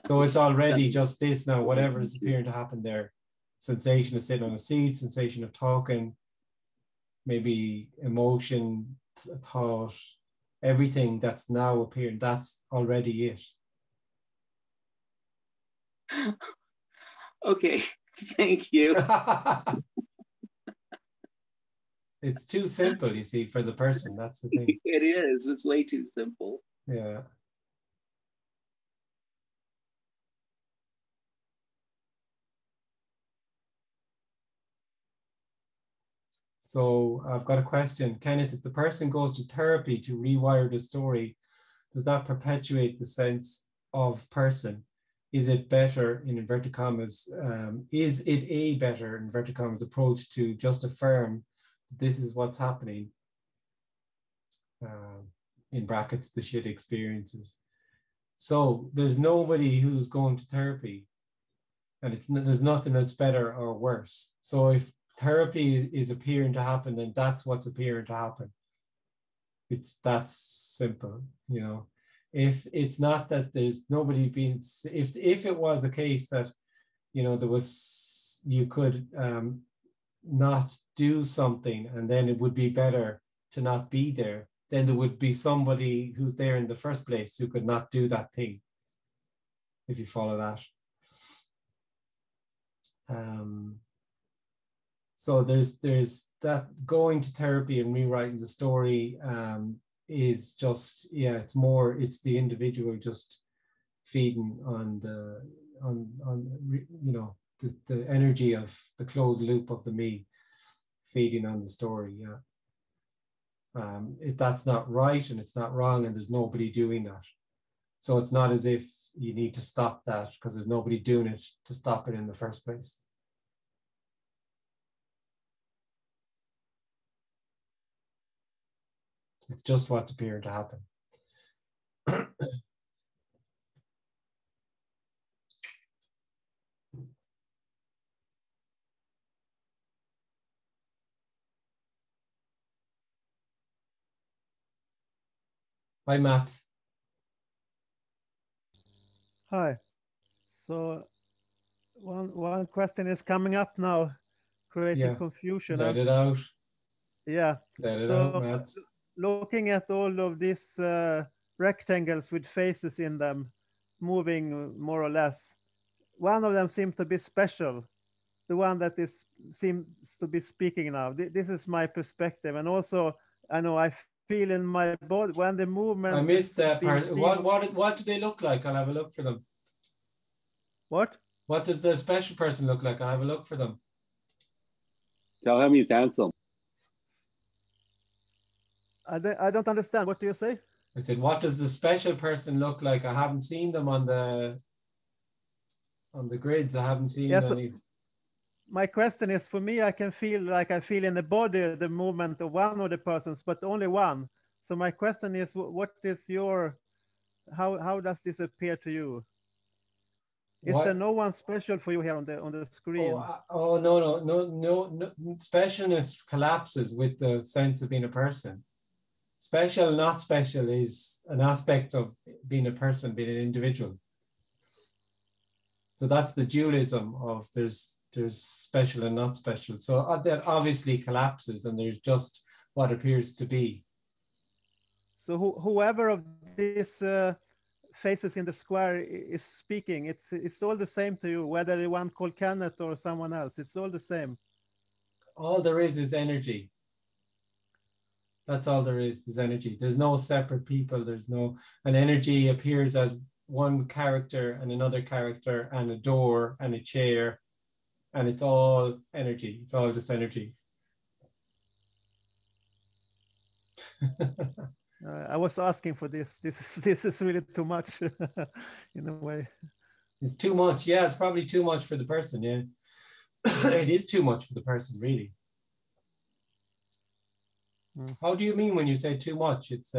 So it's already just this now. Whatever is appearing to happen there, sensation of sitting on a seat, sensation of talking, maybe emotion, thought. Everything that's now appearing, that's already it. Okay, thank you. It's too simple, you see, for the person. That's the thing. It is. It's way too simple. Yeah. So I've got a question. Kenneth, if the person goes to therapy to rewire the story, does that perpetuate the sense of person? Is it better, in inverted commas, is it a better, in inverted commas, approach to just affirm that this is what's happening? In brackets, the shit experiences. So there's nobody who's going to therapy, and there's nothing that's better or worse. So if therapy is appearing to happen, then that's what's appearing to happen. It's that simple, you know. If it's not that there's nobody being, if it was the case that, you know, there was, you could not do something and then it would be better to not be there, then there would be somebody who's there in the first place who could not do that thing, if you follow that. So there's that going to therapy and rewriting the story is just, yeah, it's more, it's the individual just feeding on the, you know, the energy of the closed loop of the me feeding on the story. Yeah. That's not right and it's not wrong and there's nobody doing that. So it's not as if you need to stop that because there's nobody doing it to stop it in the first place. It's just what's appearing to happen. Hi, Matt. Hi. So one question is coming up now, creating confusion. Let it out. Yeah. Let it out, Matt. Looking at all of these rectangles with faces in them, moving more or less, one of them seems to be special. The one that seems to be speaking now. This is my perspective, and also I know I feel in my body when the movement. I missed that part. What do they look like? I'll have a look for them. What? What does the special person look like? I'll have a look for them. Tell him he's handsome. I don't understand. What do you say? I said, what does the special person look like? I haven't seen them on the grids. I haven't seen any. My question is, for me, I can feel like I feel in the body the movement of one of the persons, but only one. So my question is, what is your, how does this appear to you? Is there no one special for you here on the screen? No. Specialness collapses with the sense of being a person. Special, not special is an aspect of being a person, being an individual. So that's the dualism of there's special and not special. So that obviously collapses and there's just what appears to be. So whoever of these faces in the square is speaking, it's all the same to you, whether the one called Kenneth or someone else, it's all the same. All there is energy. That's all there is energy. There's no separate people. There's no, an energy appears as one character and another character and a door and a chair, and it's all energy. It's all just energy. I was asking for this. This is really too much in a way. It's too much. Yeah, it's probably too much for the person. Yeah, it is too much for the person, really. How do you mean when you say too much? It's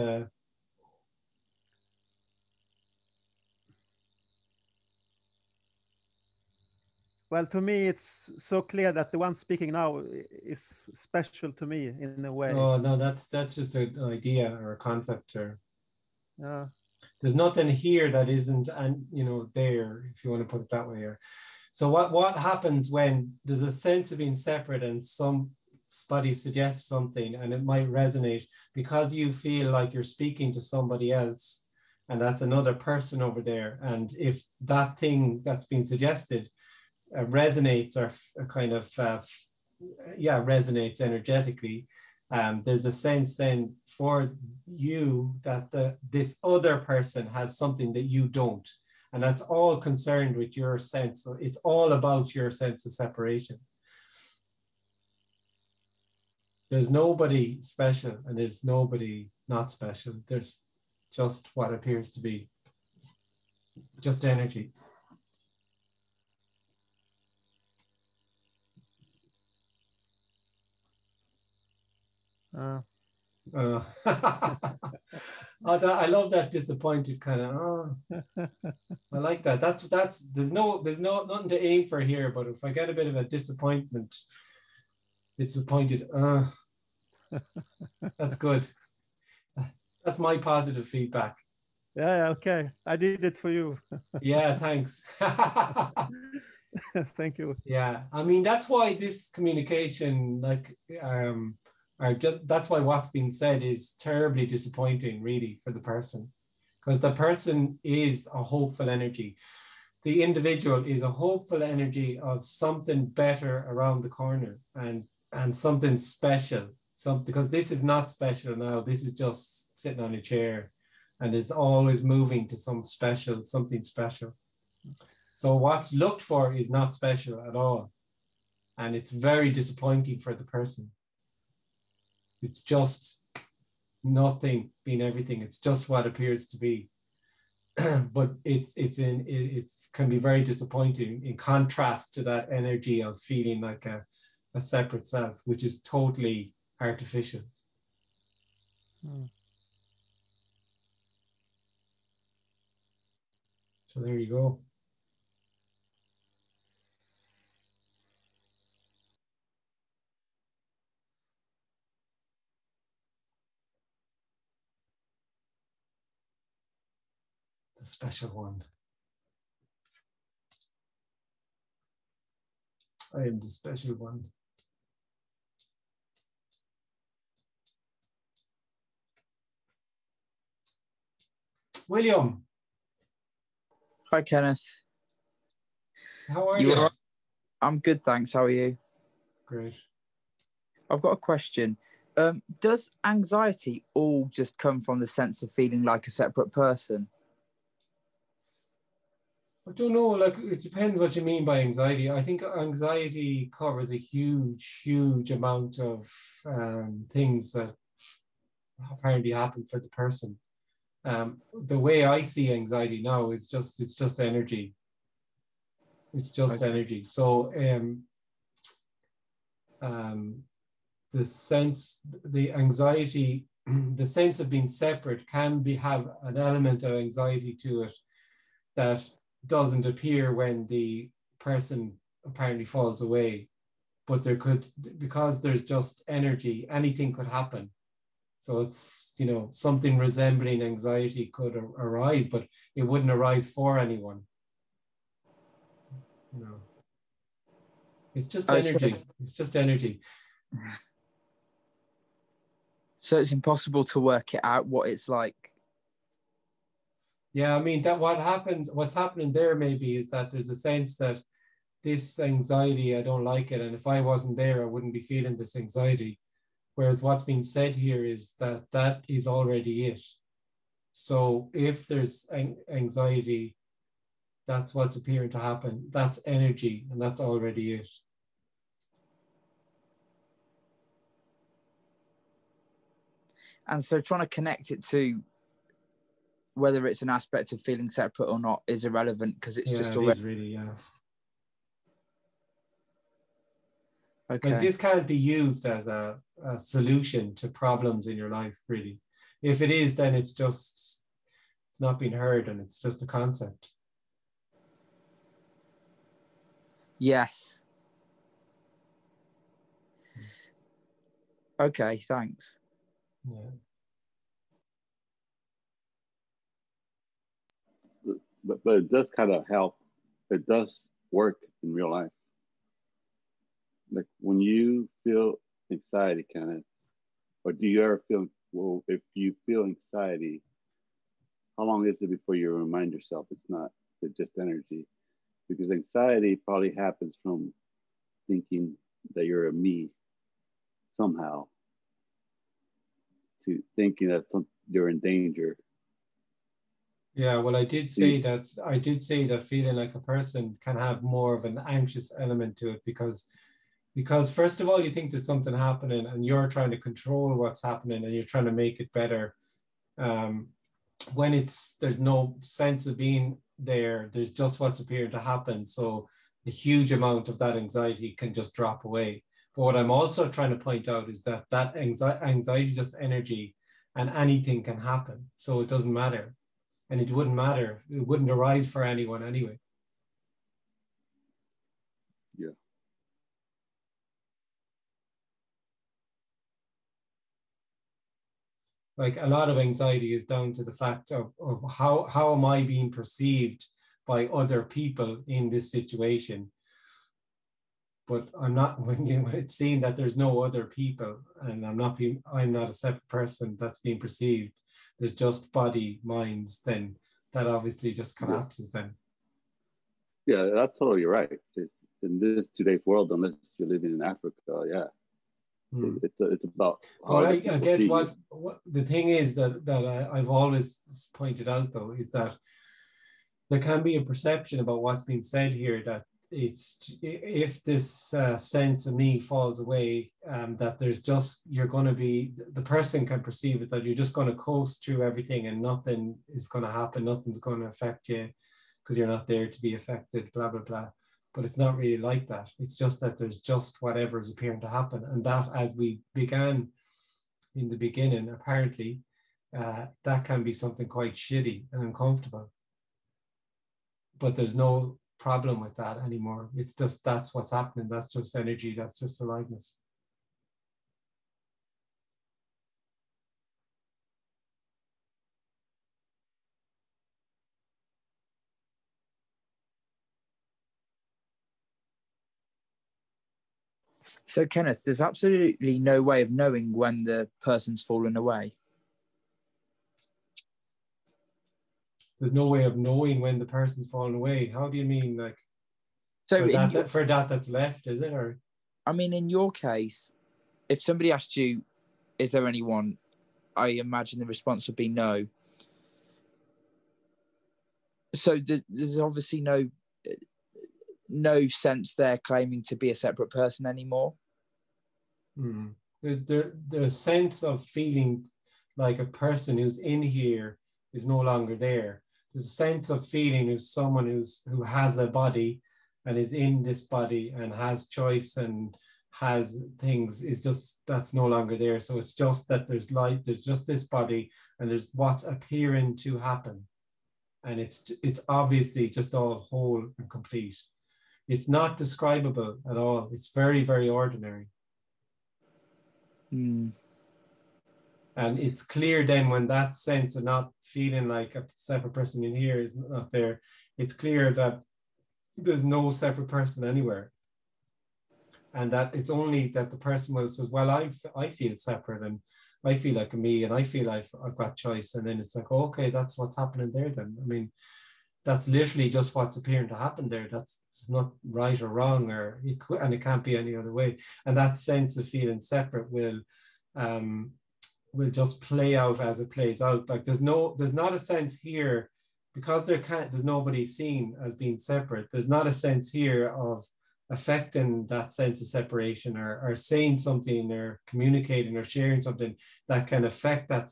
well, to me, it's so clear that the one speaking now is special to me in a way. Oh no, that's just an idea or a concept. Or there's nothing here that isn't, and there, if you want to put it that way. Or so what happens when there's a sense of being separate and somebody suggests something and it might resonate because you feel like you're speaking to somebody else, and that's another person over there. And if that thing that's been suggested resonates or kind of resonates energetically, there's a sense then for you that this other person has something that you don't, and that's all concerned with your sense. So it's all about your sense of separation. There's nobody special and there's nobody not special. There's just what appears to be just energy. I love that disappointed kind of. I like that. That's there's nothing to aim for here. But if I get a bit of a disappointed, that's good. That's my positive feedback. Yeah. Okay. I did it for you. Yeah. Thanks. Thank you. Yeah. I mean, that's why this communication, that's why what's being said is terribly disappointing, really, for the person, because the person is a hopeful energy. The individual is a hopeful energy of something better around the corner and something special, because this is not special now. This is just sitting on a chair and is always moving to something special. So what's looked for is not special at all. And it's very disappointing for the person. It's just nothing being everything. It's just what appears to be. But it can be very disappointing in contrast to that energy of feeling like a separate self, which is totally artificial. So there you go. The special one. I am the special one. William. Hi, Kenneth. How are you? I'm good, thanks. How are you? Great. I've got a question. Does anxiety all just come from the sense of feeling like a separate person? I don't know, like it depends what you mean by anxiety. I think anxiety covers a huge amount of things that apparently happen for the person. The way I see anxiety now is it's just energy. It's just energy. So the anxiety, the sense of being separate can have an element of anxiety to it that doesn't appear when the person apparently falls away. But there could, because there's just energy, anything could happen. So it's, you know, something resembling anxiety could arise, but it wouldn't arise for anyone. No. It's just energy. It's just energy. So it's impossible to work it out what it's like. Yeah, I mean, what's happening there maybe is that there's a sense that this anxiety, I don't like it. And if I wasn't there, I wouldn't be feeling this anxiety. Whereas what's being said here is that that is already it. So if there's anxiety, that's what's appearing to happen. That's energy, and that's already it. And so trying to connect it to whether it's an aspect of feeling separate or not is irrelevant because it's just already. It is really, yeah. Okay. Like this can't be used as a solution to problems in your life, really. If it is, then it's not being heard and it's just a concept. Yes. Okay, thanks. Yeah. But it does kind of help. It does work in real life. Like when you feel anxiety, Kenneth, or do you ever feel, well, if you feel anxiety, how long is it before you remind yourself it's just energy? Because anxiety probably happens from thinking that you're a me somehow to thinking that you're in danger. Yeah, well, I did say that feeling like a person can have more of an anxious element to it because first of all, you think there's something happening and you're trying to control what's happening and you're trying to make it better. When there's no sense of being there, there's just what's appearing to happen. So a huge amount of that anxiety can just drop away. But what I'm also trying to point out is that anxiety is just energy and anything can happen. So it doesn't matter. And it wouldn't matter. It wouldn't arise for anyone anyway. Yeah. Like a lot of anxiety is down to the fact of how am I being perceived by other people in this situation. But I'm not, when it's seen that there's no other people and I'm not a separate person that's being perceived, there's just body, minds, then that obviously just collapses then. Yeah, that's totally right. In today's world, unless you're living in Africa, yeah, It's about. Well, I guess what the thing is that I've always pointed out though is that there can be a perception about what's being said here that it's if this sense of me falls away, that there's just you're going to be the person can perceive it that you're just going to coast through everything and nothing is going to happen, nothing's going to affect you because you're not there to be affected, blah blah blah. But it's not really like that. It's just that there's just whatever is appearing to happen, and that as we began in the beginning, apparently, that can be something quite shitty and uncomfortable. But there's no problem with that anymore. It's just that's what's happening. That's just energy. That's just aliveness. So, Kenneth, there's absolutely no way of knowing when the person's fallen away. There's no way of knowing when the person's fallen away. How do you mean, like? So for that that's left, is it? Or I mean, in your case, if somebody asked you, "Is there anyone?" I imagine the response would be no. So there's obviously no sense they're claiming to be a separate person anymore. The sense of feeling like a person who's in here is no longer there. There's a sense of feeling as someone who has a body and is in this body and has choice and has things is just that's no longer there. So it's just that there's light, there's just this body and there's what's appearing to happen. And it's obviously just all whole and complete. It's not describable at all. It's very, very ordinary. And it's clear then when that sense of not feeling like a separate person in here is not there, it's clear that there's no separate person anywhere. And that it's only that the person will says, well, I feel separate and I feel like a me and I feel like I've got choice. And then it's like, oh, okay, that's what's happening there then. I mean, that's literally just what's appearing to happen there. It's not right or wrong, or and it can't be any other way. And that sense of feeling separate will just play out as it plays out. Like there's not a sense here because there's nobody seen as being separate. There's not a sense here of affecting that sense of separation or saying something or communicating or sharing something that can affect that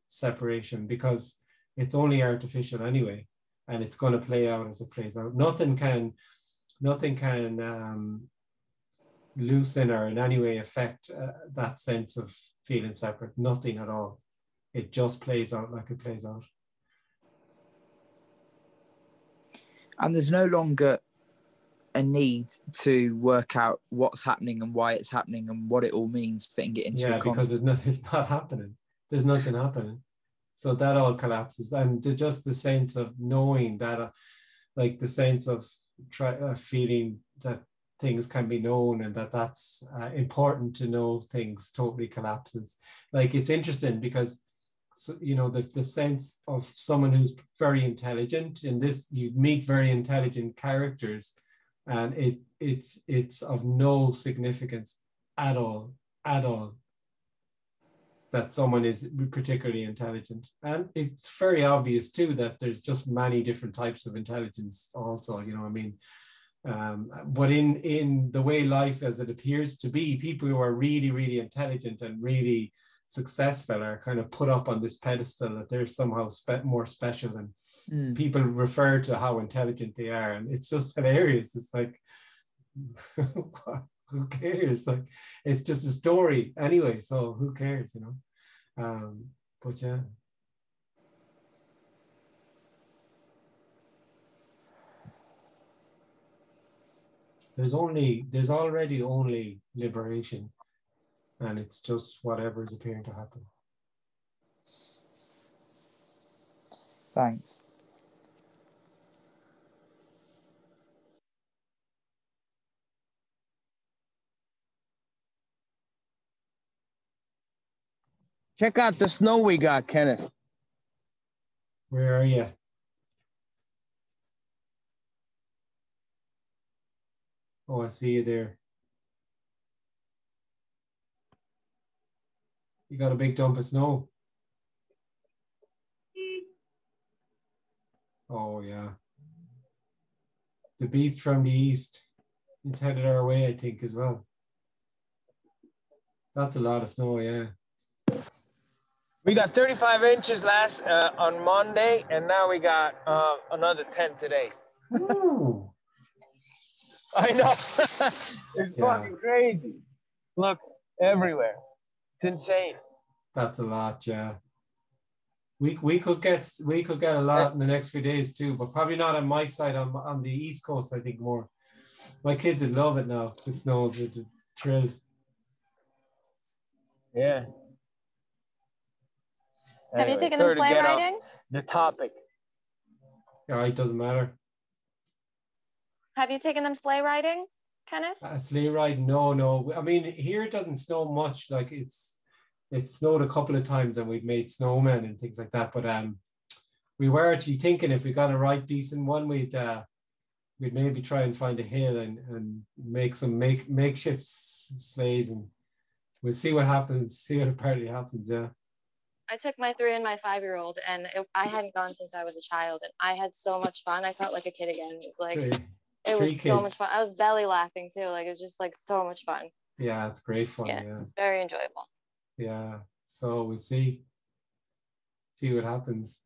separation because it's only artificial anyway. And it's going to play out as it plays out. Nothing can loosen or in any way affect that sense of feeling separate. Nothing at all. It just plays out like it plays out. And there's no longer a need to work out what's happening and why it's happening and what it all means, fitting it into a because it's not happening. There's nothing happening. So that all collapses, and just the sense of knowing that, like the sense of feeling that things can be known and that's important to know things totally collapses. Like it's interesting because, the sense of someone who's very intelligent in this, you meet very intelligent characters, and it's of no significance at all. That someone is particularly intelligent. And it's very obvious too that there's just many different types of intelligence also, but in the way life as it appears to be, people who are really, really intelligent and really successful are kind of put up on this pedestal that they're somehow more special, and people refer to how intelligent they are. And it's just hilarious. It's like, who cares? Like, it's just a story anyway, so who cares, but yeah. There's already only liberation, and it's just whatever is appearing to happen. Thanks. Check out the snow we got, Kenneth. Where are you? Oh, I see you there. You got a big dump of snow. Oh yeah. The beast from the east is headed our way, I think, as well. That's a lot of snow, yeah. We got 35 inches last on Monday, and now we got another 10 today. Ooh. I know. It's fucking crazy. Look, everywhere. It's insane. That's a lot, yeah. We could get a lot in the next few days too, but probably not on my side. On the East Coast, I think more. My kids would love it now. It snows, it thrills. Yeah. Have you taken them sleigh riding? The topic. Yeah, it doesn't matter. Have you taken them sleigh riding, Kenneth? Sleigh ride? No. I mean, here it doesn't snow much. Like it snowed a couple of times, and we've made snowmen and things like that. But we were actually thinking if we got a right decent one, we'd maybe try and find a hill and make some makeshift sleighs, and we'll see what happens. See what apparently happens. Yeah. I took my 3 and my 5-year-old, and I hadn't gone since I was a child, and I had so much fun. I felt like a kid again. It was like it was so much fun. I was belly laughing too. Like it was just like so much fun. Yeah, it's great fun. Yeah. It's very enjoyable. Yeah. So we'll see what happens.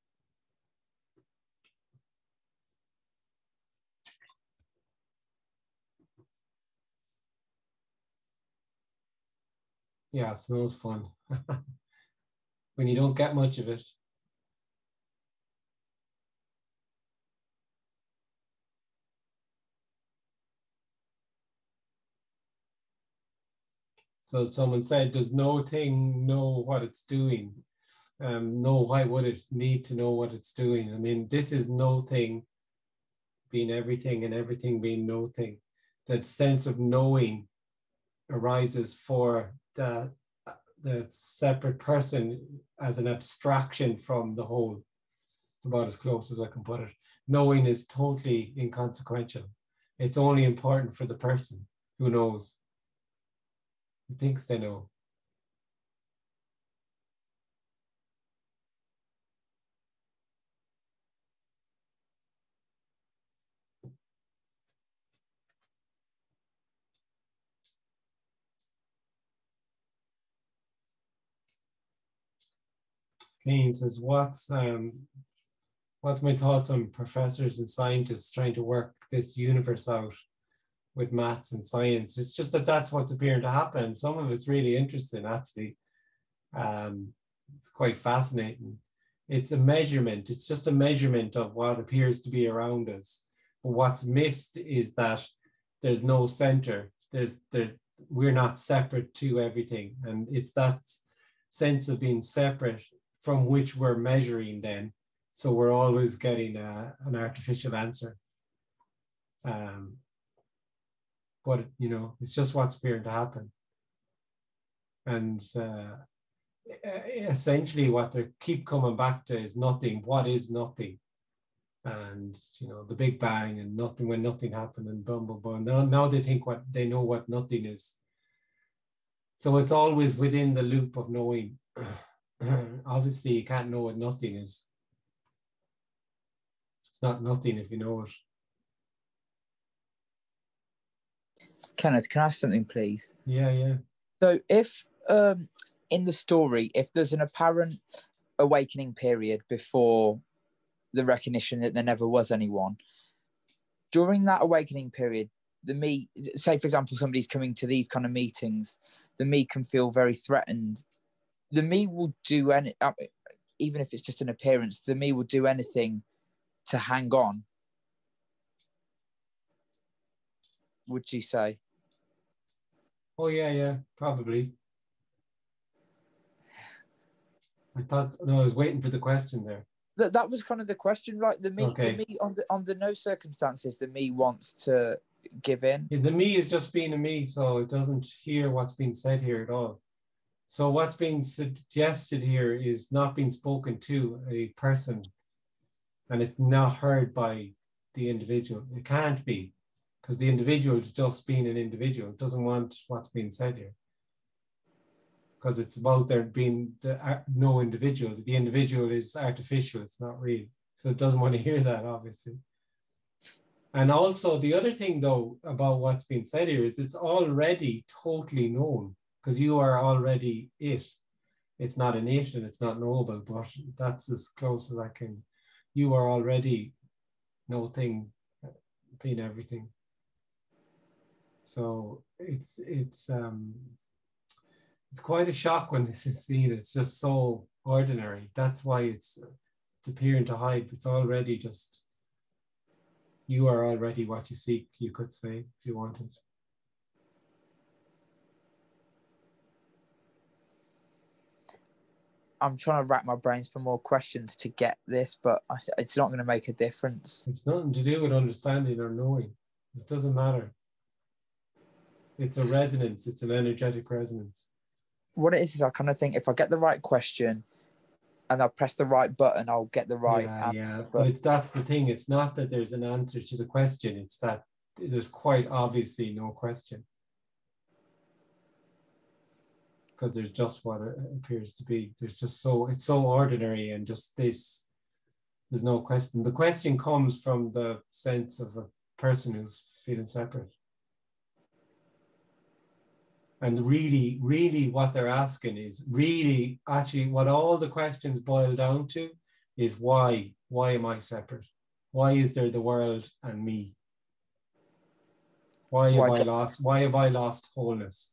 Yeah, snow's fun. When you don't get much of it. So someone said, does no thing know what it's doing? No, why would it need to know what it's doing? I mean, this is no thing being everything and everything being no thing. That sense of knowing arises for the separate person as an abstraction from the whole. It's about as close as I can put it. Knowing is totally inconsequential. It's only important for the person who knows, who thinks they know. Kane says, what's my thoughts on professors and scientists trying to work this universe out with maths and science? It's just that's what's appearing to happen. Some of it's really interesting, actually. It's quite fascinating. It's a measurement. It's just a measurement of what appears to be around us. But what's missed is that there's no center. We're not separate to everything. And it's that sense of being separate from which we're measuring then. So we're always getting an artificial answer. But, it's just what's appearing to happen. And essentially what they keep coming back to is nothing. What is nothing? And, the Big Bang and nothing when nothing happened and boom, boom, boom. Now they think they know what nothing is. So it's always within the loop of knowing. Obviously, you can't know what nothing is. It's not nothing if you know it. Kenneth, can I ask something, please? Yeah. So if in the story, if there's an apparent awakening period before the recognition that there never was anyone, during that awakening period, the me, say for example, somebody's coming to these kind of meetings, the me can feel very threatened. The me will do any, even if it's just an appearance, the me will do anything to hang on. Would you say? Oh yeah, probably. I was waiting for the question there. That was kind of the question, right? The me, okay. The me under no circumstances, the me wants to give in. Yeah, the me is just being a me, so it doesn't hear what's being said here at all. So what's being suggested here is not being spoken to a person, and it's not heard by the individual. It can't be, because the individual is just being an individual. It doesn't want what's being said here. because it's about there being no individual. The individual is artificial, it's not real. So it doesn't want to hear that, obviously. And also the other thing though about what's being said here is it's already totally known, because you are already it. It's not an it and it's not knowable, but that's as close as I can. You are already no thing being everything. So it's quite a shock when this is seen. It's just so ordinary. That's why it's appearing to hide. It's already just, you are already what you seek, you could say, if you wanted. I'm trying to rack my brains for more questions to get this, but it's not going to make a difference. It's nothing to do with understanding or knowing. It doesn't matter. It's a resonance. It's an energetic resonance. What it is I kind of think if I get the right question and I press the right button, I'll get the right answer. Yeah. But that's the thing. It's not that there's an answer to the question. It's that there's quite obviously no question. Because there's just what it appears to be. There's just it's so ordinary and just this, there's no question. The question comes from the sense of a person who's feeling separate. And really, really what they're asking is really actually what all the questions boil down to is why? Why am I separate? Why is there the world and me? Why have I lost wholeness?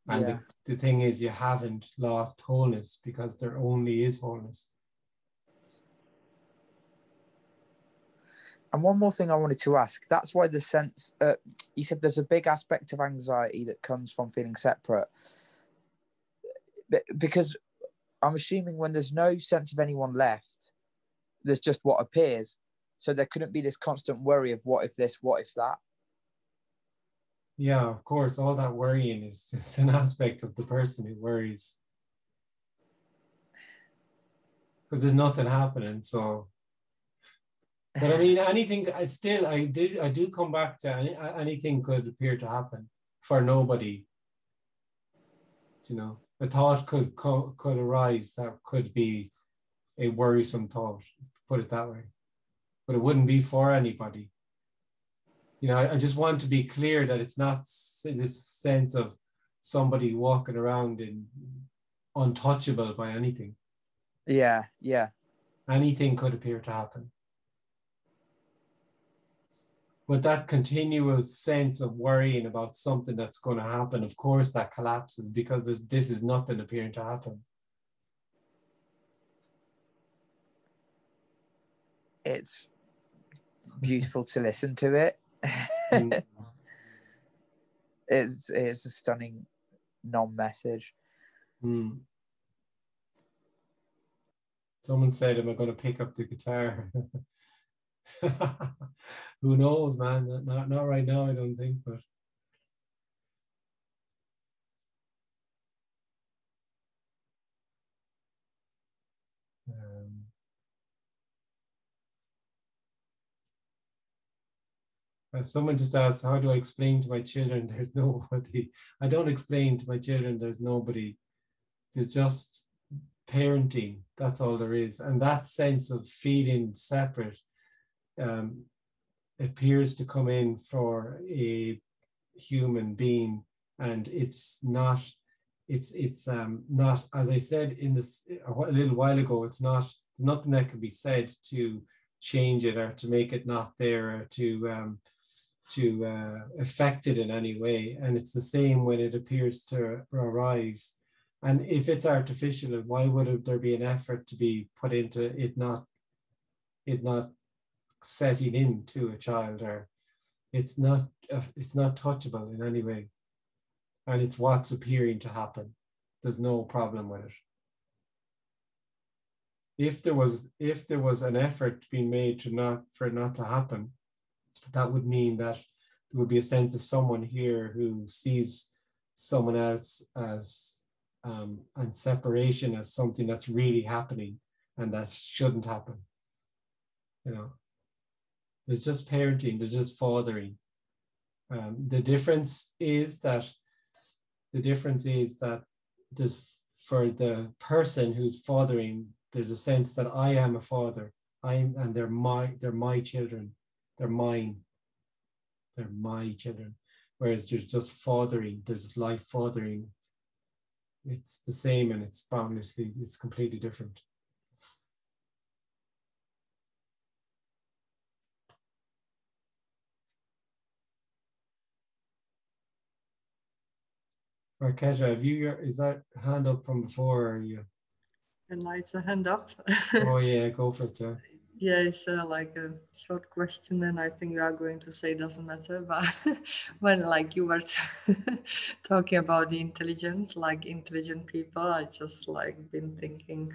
And the thing is, you haven't lost wholeness because there only is wholeness. And one more thing I wanted to ask, that's why the sense, you said there's a big aspect of anxiety that comes from feeling separate. Because I'm assuming when there's no sense of anyone left, there's just what appears. So there couldn't be this constant worry of what if this, what if that. Yeah, of course, all that worrying is just an aspect of the person who worries. Because there's nothing happening, so. But I mean, anything, I do come back to anything could appear to happen for nobody. You know, a thought could arise that could be a worrisome thought, put it that way. But it wouldn't be for anybody. You know, I just want to be clear that it's not this sense of somebody walking around in untouchable by anything. Yeah, yeah. Anything could appear to happen. But that continual sense of worrying about something that's going to happen, of course, that collapses because this is nothing appearing to happen. It's beautiful to listen to it. It's a stunning non-message. Someone said, am I going to pick up the guitar? Who knows, man? Not right now, I don't think, but someone just asked, how do I explain to my children there's nobody? I don't explain to my children there's nobody. There's just parenting. That's all there is. And that sense of feeling separate appears to come in for a human being, and it's not, as I said in this a little while ago, there's nothing that can be said to change it or to make it not there or to affect it in any way. And it's the same when it appears to arise. And if it's artificial, why would there be an effort to be put into it not setting into a child, or it's not touchable in any way, and it's what's appearing to happen. There's no problem with it. If there was an effort being made for it not to happen, that would mean that there would be a sense of someone here who sees someone else as and separation as something that's really happening and that shouldn't happen. You know, there's just parenting, there's just fathering. The difference is that there's for the person who's fathering, there's a sense that I am a father. And they're my children. They're mine. They're my children. Whereas there's just fathering, there's life fathering. It's the same and it's boundlessly, it's completely different. Marketa, have you, is that hand up from before? Or are you? And it's a hand up. Oh yeah, go for it. Yeah, it's like a short question, and I think you are going to say doesn't matter. But when like you were talking about the intelligence, like intelligent people, I just like been thinking.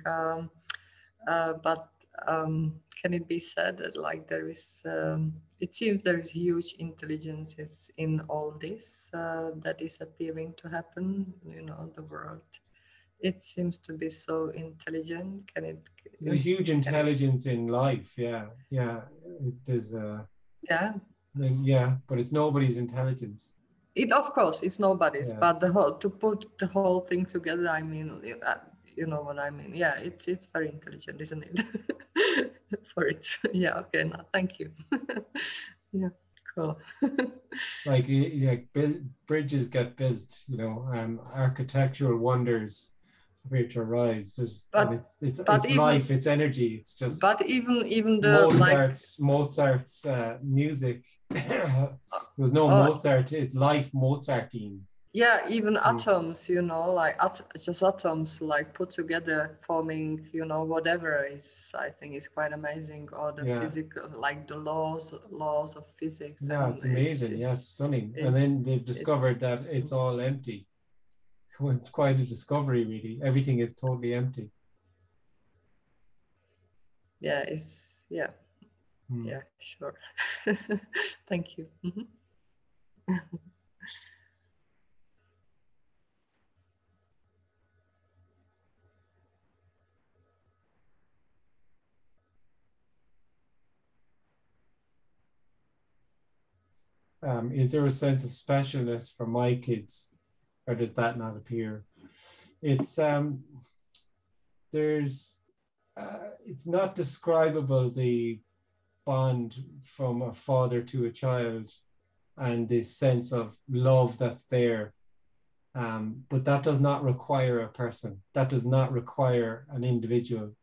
But can it be said that like there is? It seems there is huge intelligence in all this that is appearing to happen. You know, the world. It seems to be so intelligent. Can it? There's a huge intelligence in life. Yeah, yeah. There's a. Yeah. Yeah, but it's nobody's intelligence. It of course it's nobody's, Yeah. but the whole to put the whole thing together. I mean, you know what I mean. Yeah, it's very intelligent, isn't it? For it. Yeah. Okay. No, thank you. Yeah. Cool. Like bridges get built, you know, architectural wonders appear to arise. It's even, life, it's energy. It's just. But even the Mozart's music. There was no Mozart. It's life Mozartine. Yeah, even atoms, you know, like just atoms, like put together, forming, you know, whatever is. I think is quite amazing. Or the physical, like the laws of physics. Yeah, it's amazing. It's stunning. And then they've discovered that it's all empty. Well, it's quite a discovery, really. Everything is totally empty. Yeah, yeah, sure. Thank you. Is there a sense of specialness for my kids, or does that not appear? It's it's not describable, the bond from a father to a child and this sense of love that's there. But that does not require a person. That does not require an individual.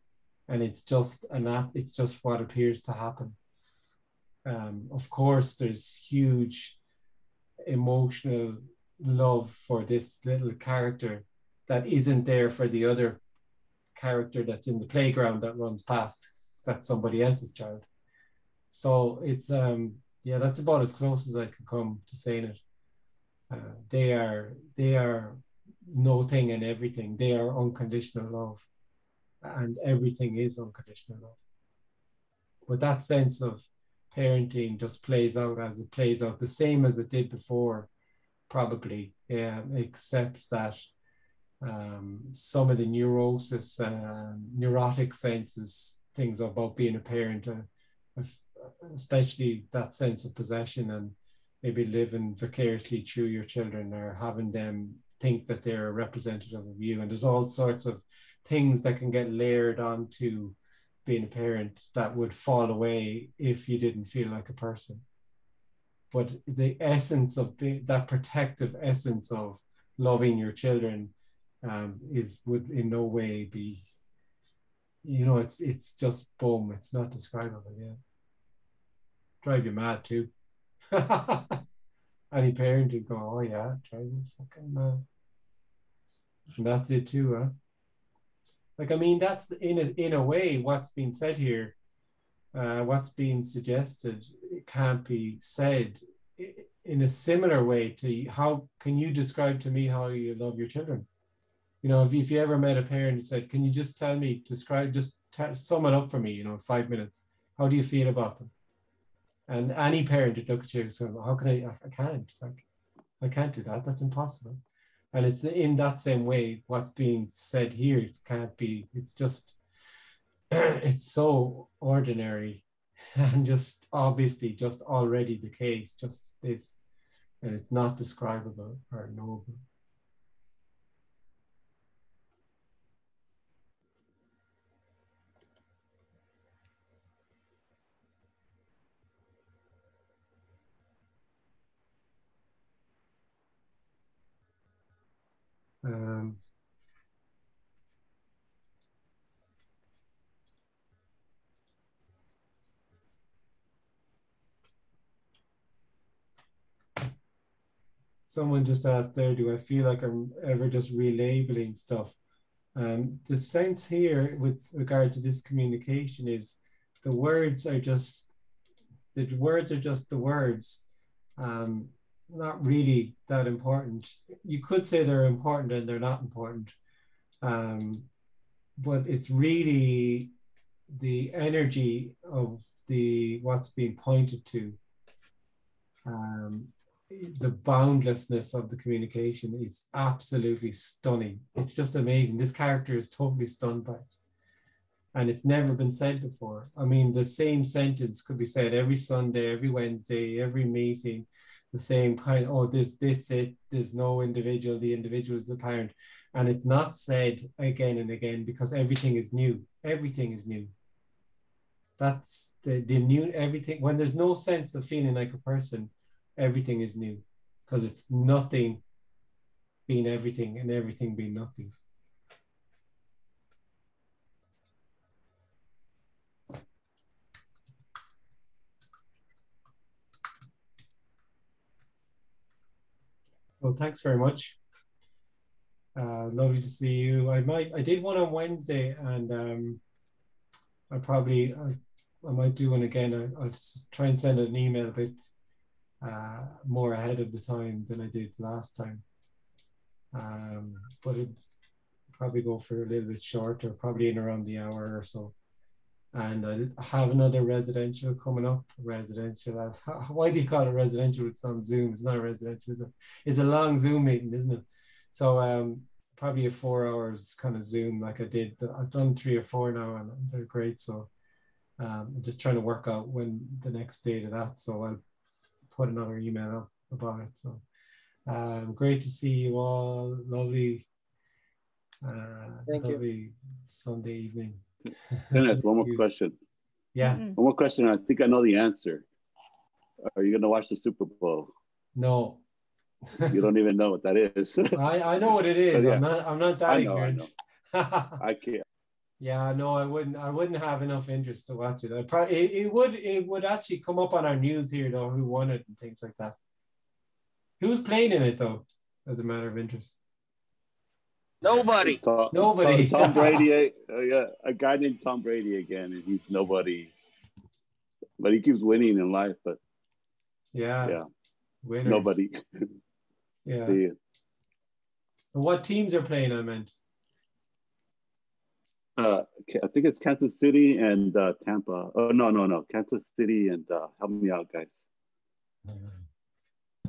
And it's just it's just what appears to happen. Of course, there's huge emotional love for this little character that isn't there for the other character that's in the playground that runs past. That's somebody else's child. So it's yeah, that's about as close as I could come to saying it. They are nothing and everything. They are unconditional love, and everything is unconditional love. But that sense of parenting just plays out as it plays out, the same as it did before, probably. Yeah, except that some of the neurosis and neurotic senses, things about being a parent, especially that sense of possession and maybe living vicariously through your children or having them think that they're a representative of you. And there's all sorts of things that can get layered onto being a parent that would fall away if you didn't feel like a person. But the essence of that protective essence of loving your children would in no way be, you know, it's just boom, it's not describable. Yeah, drive you mad too. Any parent is going, oh yeah, drive you fucking mad. And that's it too, huh? Like, I mean, that's in a way what's being said here, what's being suggested, it can't be said in a similar way to how can you describe to me how you love your children? You know, if you ever met a parent and said, can you just tell me, sum it up for me, you know, 5 minutes. How do you feel about them? And any parent would look at you and say, well, how can I can't, like, I can't do that. That's impossible. And it's in that same way, what's being said here, it can't be, it's just, it's so ordinary and just obviously just already the case, just this, and it's not describable or knowable. someone just asked there, do I feel like I'm ever just relabeling stuff? The sense here with regard to this communication is the words are just the words, not really that important. You could say they're important and they're not important, but it's really the energy of what's being pointed to. The boundlessness of the communication is absolutely stunning. It's just amazing. This character is totally stunned by it. And it's never been said before. I mean, the same sentence could be said every Sunday, every Wednesday, every meeting, the same kind, oh, there's no individual, the individual is the parent. And it's not said again and again because everything is new. Everything is new. That's the new everything. When there's no sense of feeling like a person, everything is new because it's nothing being everything and everything being nothing. So thanks very much. Lovely to see you. I did one on Wednesday, and I might do one again. I'll just try and send an email a bit more ahead of the time than I did last time. But it'd probably go for a little bit shorter, probably in around the hour or so. And I have another residential coming up. Residential, why do you call it residential? It's on Zoom. It's not residential. It's a long Zoom meeting, isn't it? So probably a 4 hours kind of Zoom like I did. I've done 3 or 4 now, and they're great. So I'm just trying to work out when the next date of that. So I'll put another email up about it. So great to see you all. Lovely, lovely Sunday evening. Kenneth, one more question. Yeah. One more question. I think I know the answer. Are you going to watch the Super Bowl? No. You don't even know what that is. I know what it is. Yeah. I'm not that ignorant. I can't. Yeah, no, I wouldn't have enough interest to watch it. It would actually come up on our news here though, who won it and things like that. Who's playing in it though, as a matter of interest? Nobody. Nobody. Tom Brady. Yeah, a guy named Tom Brady again, and he's nobody. But he keeps winning in life. But yeah, winners. Nobody. Yeah. So what teams are playing? I meant. I think it's Kansas City and Tampa. Oh no, Kansas City and help me out, guys.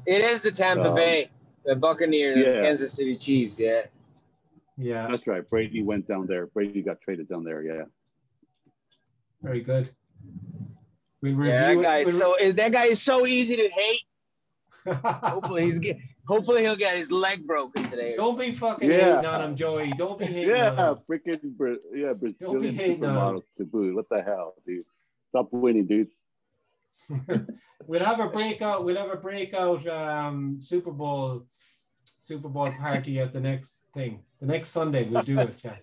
It is the Tampa Bay, the Buccaneers, the Kansas City Chiefs. Yeah. Yeah, that's right. Brady went down there. Brady got traded down there. Yeah. Very good. That guy is so easy to hate. Hopefully he'll get his leg broken today. Don't be fucking hating on him, Joey. Don't be hating on him. Freaking Brazilian Don't be hating on him. To boot. What the hell, dude? Stop winning, dude. We'll have a breakout Super Bowl party at the next thing. The next Sunday we'll do it. Yeah.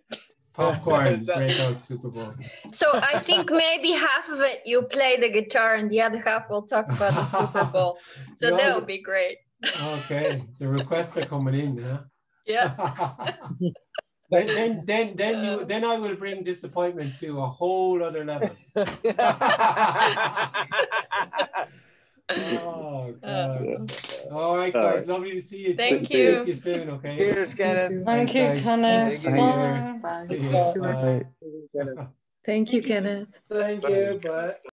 Popcorn breakout Super Bowl. So I think maybe half of it you play the guitar and the other half will talk about the Super Bowl. So that would be great. Okay, the requests are coming in, huh? Yeah. Then I will bring disappointment to a whole other level. Oh God. All right, guys. Lovely to see you. Thank you. you. See you soon, okay? Cheers, Kenneth. Thank you, Kenneth. Bye. Thank you, Kenneth. Thank you. Bye.